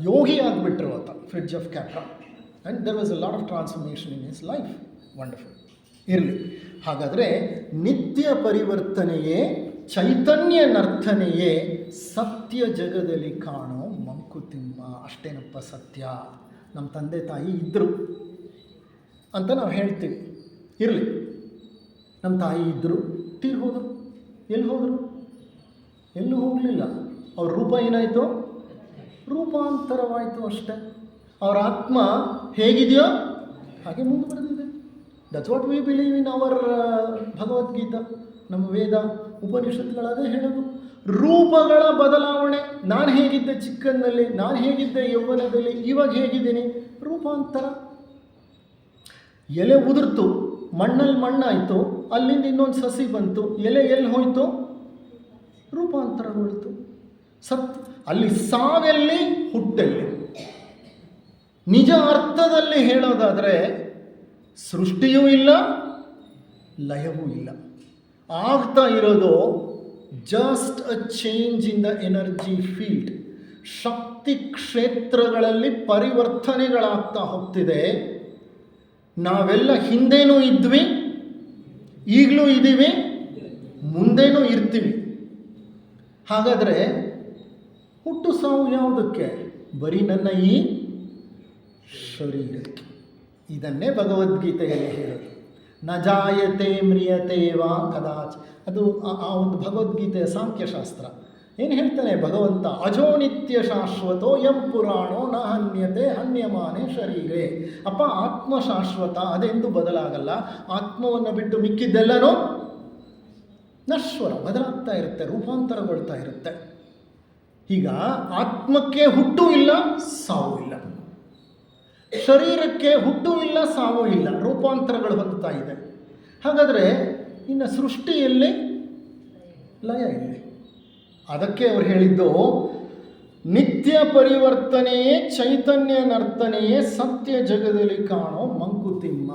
yogi ಆಗಿಬಿಟ್ರು ಆತ, Fritjof Capra. And there was a lot of transformation in his life. Wonderful. ಇರಲಿ. ಹಾಗಾದರೆ ನಿತ್ಯ ಪರಿವರ್ತನೆಯೇ, ಚೈತನ್ಯ ನರ್ತನೆಯೇ ಸತ್ಯ ಜಗದಲ್ಲಿ ಕಾಣೋ ಮಂಕುತಿಮ್ಮ. ಅಷ್ಟೇನಪ್ಪ ಸತ್ಯ. ನಮ್ಮ ತಂದೆ ತಾಯಿ ಇದ್ದರು ಅಂತ ನಾವು ಹೇಳ್ತೀವಿ. ಇರಲಿ, ನಮ್ಮ ತಾಯಿ ಇದ್ದರು, ತೀರ್ ಹೋದರು. ಎಲ್ಲಿ ಹೋದರು? ಎಲ್ಲೂ ಹೋಗಲಿಲ್ಲ. ಅವ್ರ ರೂಪ ಏನಾಯಿತು? ರೂಪಾಂತರವಾಯಿತು ಅಷ್ಟೇ. ಅವರ ಆತ್ಮ ಹೇಗಿದೆಯೋ ಹಾಗೆ ಮುಂದುವರೆದಿದೆ. That's what we believe in our Bhagavad Gita. ನಮ್ಮ ವೇದ ಉಪನಿಷತ್ಗಳದೇ ಹೇಳೋದು. ರೂಪಗಳ ಬದಲಾವಣೆ. ನಾನು ಹೇಗಿದ್ದೆ ಚಿಕ್ಕಂದಲ್ಲಿ, ನಾನು ಹೇಗಿದ್ದೆ ಯೌವನದಲ್ಲಿ, ಇವಾಗ ಹೇಗಿದ್ದೀನಿ, ರೂಪಾಂತರ. ಎಲೆ ಉದುರ್ತು, ಮಣ್ಣಲ್ಲಿ ಮಣ್ಣಾಯಿತು, ಅಲ್ಲಿಂದ ಇನ್ನೊಂದು ಸಸಿ ಬಂತು, ಎಲೆ ಎಲ್ಲಿ ಹೋಯಿತು? ರೂಪಾಂತರಗೊಳ್ತು. ಅಲ್ಲಿ ಸಾವೆಲ್ಲಿ, ಹುಟ್ಟಲ್ಲಿ. ನಿಜ ಅರ್ಥದಲ್ಲಿ ಹೇಳೋದಾದರೆ ಸೃಷ್ಟಿಯೂ ಇಲ್ಲ, ಲಯವೂ ಇಲ್ಲ. ಆಗ್ತಾ ಇರೋದು just a change in the energy field. ಶಕ್ತಿ ಕ್ಷೇತ್ರಗಳಲ್ಲಿ ಪರಿವರ್ತನೆಗಳಾಗ್ತಾ ಹೋಗ್ತಿದೆ. ನಾವೆಲ್ಲ ಹಿಂದೇನೂ ಇದ್ವಿ, ಈಗಲೂ ಇದ್ದೀವಿ, ಮುಂದೇನೂ ಇರ್ತೀವಿ. ಹಾಗಾದರೆ ಹುಟ್ಟು ಸಾವು ಯಾವುದಕ್ಕೆ? ಬರೀ ನನ್ನ ಈ ಶರೀರಕ್ಕೆ. ಇದನ್ನೇ ಭಗವದ್ಗೀತೆಯಲ್ಲಿ ಹೇಳೋದು. ನ ಜಾಯತೆ ಮ್ರಿಯತೆ ವಾ ಕದಾಚ್. ಅದು ಆ ಒಂದು ಭಗವದ್ಗೀತೆಯ ಸಾಂಖ್ಯಶಾಸ್ತ್ರ. ಏನು ಹೇಳ್ತಾನೆ ಭಗವಂತ? ಅಜೋ ನಿತ್ಯ ಶಾಶ್ವತೋ ಯಂ ಪುರಾಣೋ ನ ಹನ್ಯತೆ ಹನ್ಯಮಾನೆ ಶರೀರೇ. ಅಪ್ಪ, ಆತ್ಮ ಶಾಶ್ವತ, ಅದೆಂದು ಬದಲಾಗಲ್ಲ. ಆತ್ಮವನ್ನು ಬಿಟ್ಟು ಮಿಕ್ಕಿದ್ದೆಲ್ಲನೂ ನಶ್ವರ, ಬದಲಾಗ್ತಾ ಇರುತ್ತೆ, ರೂಪಾಂತರಗೊಳ್ತಾ ಇರುತ್ತೆ. ಈಗ ಆತ್ಮಕ್ಕೆ ಹುಟ್ಟು ಇಲ್ಲ, ಸಾವು ಇಲ್ಲ. ಶರೀರಕ್ಕೆ ಹುಟ್ಟು ಇಲ್ಲ, ಸಾವು ಇಲ್ಲ, ರೂಪಾಂತರಗಳು ಹೊಂದುತ್ತಾ ಇದೆ. ಹಾಗಾದರೆ ಇನ್ನು ಸೃಷ್ಟಿಯಲ್ಲಿ ಲಯ ಇಲ್ಲಿ. ಅದಕ್ಕೆ ಅವರು ಹೇಳಿದ್ದು, ನಿತ್ಯ ಪರಿವರ್ತನೆಯೇ ಚೈತನ್ಯ ನರ್ತನೆಯೇ ಸತ್ಯ ಜಗದಲ್ಲಿ ಕಾಣೋ ಮಂಕುತಿಮ್ಮ.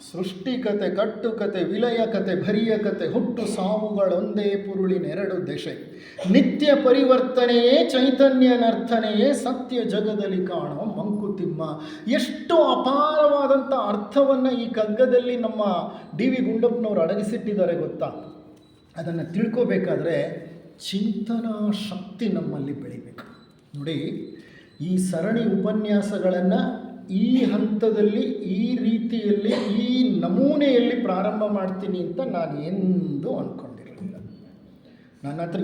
ಸೃಷ್ಟಿಕತೆ, ಕಟ್ಟುಕತೆ, ವಿಲಯ ಕತೆ, ಭರಿಯ ಕತೆ, ಹುಟ್ಟು ಸಾವುಗಳೊಂದೇ ಪುರುಳಿನೆರಡು ದೆಸೆ. ನಿತ್ಯ ಪರಿವರ್ತನೆಯೇ ಚೈತನ್ಯ ನರ್ತನೆಯೇ ಸತ್ಯ ಜಗದಲ್ಲಿ ಕಾಣೋ ಮಂಕುತಿಮ್ಮ. ಎಷ್ಟು ಅಪಾರವಾದಂಥ ಅರ್ಥವನ್ನು ಈ ಕಗ್ಗದಲ್ಲಿ ನಮ್ಮ ಡಿ ವಿ ಗುಂಡಪ್ಪನವರು ಅಡಗಿಸಿಟ್ಟಿದ್ದಾರೆ ಗೊತ್ತಾ? ಅದನ್ನು ತಿಳ್ಕೋಬೇಕಾದ್ರೆ ಚಿಂತನಾ ಶಕ್ತಿ ನಮ್ಮಲ್ಲಿ ಬೆಳಿಬೇಕು. ನೋಡಿ, ಈ ಸರಣಿ ಉಪನ್ಯಾಸಗಳನ್ನು ಈ ಹಂತದಲ್ಲಿ, ಈ ರೀತಿಯಲ್ಲಿ, ಈ ನಮೂನೆಯಲ್ಲಿ ಪ್ರಾರಂಭ ಮಾಡ್ತೀನಿ ಅಂತ ನಾನು ಎಂದೂ ಅಂದ್ಕೊಂಡಿರಲಿಲ್ಲ. ನನ್ನ ಹತ್ರ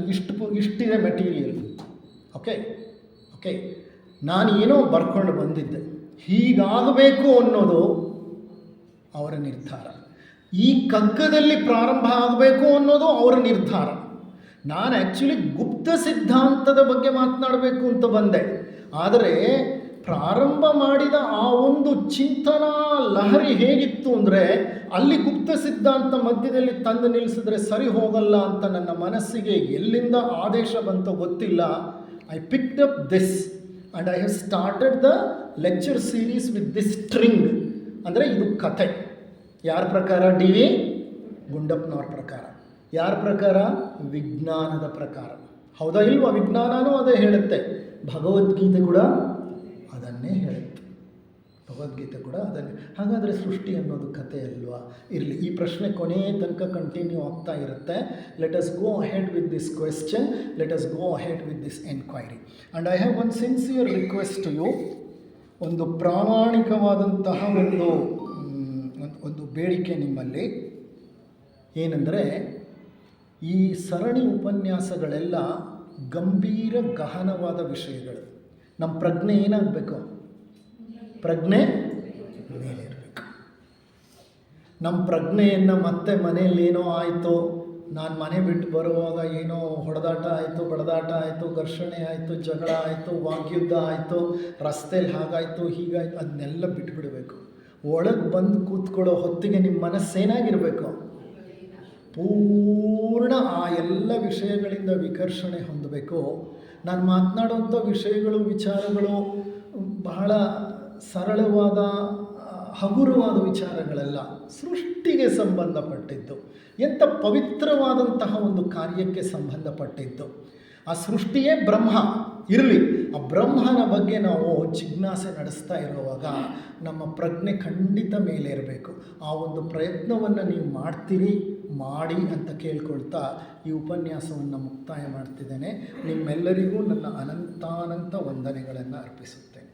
ಇಷ್ಟಿದೆ ಮೆಟೀರಿಯಲ್. ಓಕೆ, ನಾನು ಏನೋ ಬರ್ಕೊಂಡು ಬಂದಿದ್ದೆ. ಹೀಗಾಗಬೇಕು ಅನ್ನೋದು ಅವರ ನಿರ್ಧಾರ. ಈ ಕಗ್ಗದಲ್ಲಿ ಪ್ರಾರಂಭ ಆಗಬೇಕು ಅನ್ನೋದು ಅವರ ನಿರ್ಧಾರ. ನಾನು ಆ್ಯಕ್ಚುಲಿ ಗುಪ್ತ ಸಿದ್ಧಾಂತದ ಬಗ್ಗೆ ಮಾತನಾಡಬೇಕು ಅಂತ ಬಂದೆ. ಆದರೆ ಪ್ರಾರಂಭ ಮಾಡಿದ ಆ ಒಂದು ಚಿಂತನಾ ಲಹರಿ ಹೇಗಿತ್ತು ಅಂದರೆ, ಅಲ್ಲಿ ಗುಪ್ತ ಸಿದ್ಧಾಂತ ಮಧ್ಯದಲ್ಲಿ ತಂದು ನಿಲ್ಲಿಸಿದ್ರೆ ಸರಿ ಹೋಗಲ್ಲ ಅಂತ ನನ್ನ ಮನಸ್ಸಿಗೆ ಎಲ್ಲಿಂದ ಆದೇಶ ಬಂತೋ ಗೊತ್ತಿಲ್ಲ. I picked up this and I have started the lecture series with this string. ಅಂದರೆ ಇದು ಕಥೆ. ಯಾರ ಪ್ರಕಾರ? ಡಿ ವಿ ಗುಂಡಪ್ಪನವ್ರ ಪ್ರಕಾರ. ಯಾರ ಪ್ರಕಾರ? ವಿಜ್ಞಾನದ ಪ್ರಕಾರ. ಹೌದಾ ಇಲ್ವಾ? ವಿಜ್ಞಾನನೂ ಅದೇ ಹೇಳುತ್ತೆ, ಭಗವದ್ಗೀತೆ ಕೂಡ ಅದನ್ನೇ ಹೇಳುತ್ತೆ. ಭಗವದ್ಗೀತೆ ಕೂಡ ಅದನ್ನೇ. ಹಾಗಾದರೆ ಸೃಷ್ಟಿ ಅನ್ನೋದು ಕಥೆ ಅಲ್ವಾ? ಇರಲಿ, ಈ ಪ್ರಶ್ನೆ ಕೊನೆಯ ತನಕ ಕಂಟಿನ್ಯೂ ಆಗ್ತಾ ಇರುತ್ತೆ. Let us go ahead with this question, let us go ahead with this enquiry. And I have one sincere request to you. ಒಂದು ಪ್ರಾಮಾಣಿಕವಾದಂತಹ ಒಂದು ಬೇಡಿಕೆ ನಿಮ್ಮಲ್ಲಿ ಏನೆಂದರೆ, ಈ ಸರಣಿ ಉಪನ್ಯಾಸಗಳೆಲ್ಲ ಗಂಭೀರ ಗಹನವಾದ ವಿಷಯಗಳು. ನಮ್ಮ ಪ್ರಜ್ಞೆ ಏನಾಗಬೇಕು? ಪ್ರಜ್ಞೆ ಮೇಲಿರಬೇಕು. ನಮ್ಮ ಪ್ರಜ್ಞೆಯನ್ನು ಮತ್ತೆ ಮನೆಯಲ್ಲಿ ಏನೋ ಆಯಿತು, ನಾನು ಮನೆ ಬಿಟ್ಟು ಬರುವಾಗ ಏನೋ ಹೊಡೆದಾಟ ಆಯಿತು, ಬಡದಾಟ ಆಯಿತು, ಘರ್ಷಣೆ ಆಯಿತು, ಜಗಳ ಆಯಿತು, ವಾಗ್ಯುದ್ಧ ಆಯಿತು, ರಸ್ತೆಯಲ್ಲಿ ಹಾಗಾಯಿತು ಹೀಗಾಯಿತು, ಅದನ್ನೆಲ್ಲ ಬಿಟ್ಬಿಡಬೇಕು. ಒಳಗೆ ಬಂದು ಕೂತ್ಕೊಳ್ಳೋ ಹೊತ್ತಿಗೆ ನಿಮ್ಮ ಮನಸ್ಸೇನಾಗಿರಬೇಕು? ಪೂರ್ಣ ಆ ಎಲ್ಲ ವಿಷಯಗಳಿಂದ ವಿಕರ್ಷಣೆ ಹೊಂದಬೇಕು. ನಾನು ಮಾತನಾಡುವಂಥ ವಿಷಯಗಳು, ವಿಚಾರಗಳು ಬಹಳ ಸರಳವಾದ ಹಗುರವಾದ ವಿಚಾರಗಳೆಲ್ಲ, ಸೃಷ್ಟಿಗೆ ಸಂಬಂಧಪಟ್ಟಿದ್ದು, ಎಂಥ ಪವಿತ್ರವಾದಂತಹ ಒಂದು ಕಾರ್ಯಕ್ಕೆ ಸಂಬಂಧಪಟ್ಟಿದ್ದು. ಆ ಸೃಷ್ಟಿಯೇ ಬ್ರಹ್ಮ ಇರಲಿ. ಆ ಬ್ರಹ್ಮನ ಬಗ್ಗೆ ನಾವು ಜಿಜ್ಞಾಸೆ ನಡೆಸ್ತಾ ಇರುವಾಗ ನಮ್ಮ ಪ್ರಜ್ಞೆ ಖಂಡಿತ ಮೇಲೆ ಇರಬೇಕು. ಆ ಒಂದು ಪ್ರಯತ್ನವನ್ನು ನೀವು ಮಾಡ್ತೀರಿ, ಮಾಡಿ ಅಂತ ಕೇಳ್ಕೊಳ್ತಾ ಈ ಉಪನ್ಯಾಸವನ್ನು ಮುಕ್ತಾಯ ಮಾಡ್ತಿದ್ದೇನೆ. ನಿಮ್ಮೆಲ್ಲರಿಗೂ ನನ್ನ ಅನಂತಾನಂತ ವಂದನೆಗಳನ್ನು ಅರ್ಪಿಸುತ್ತೇನೆ.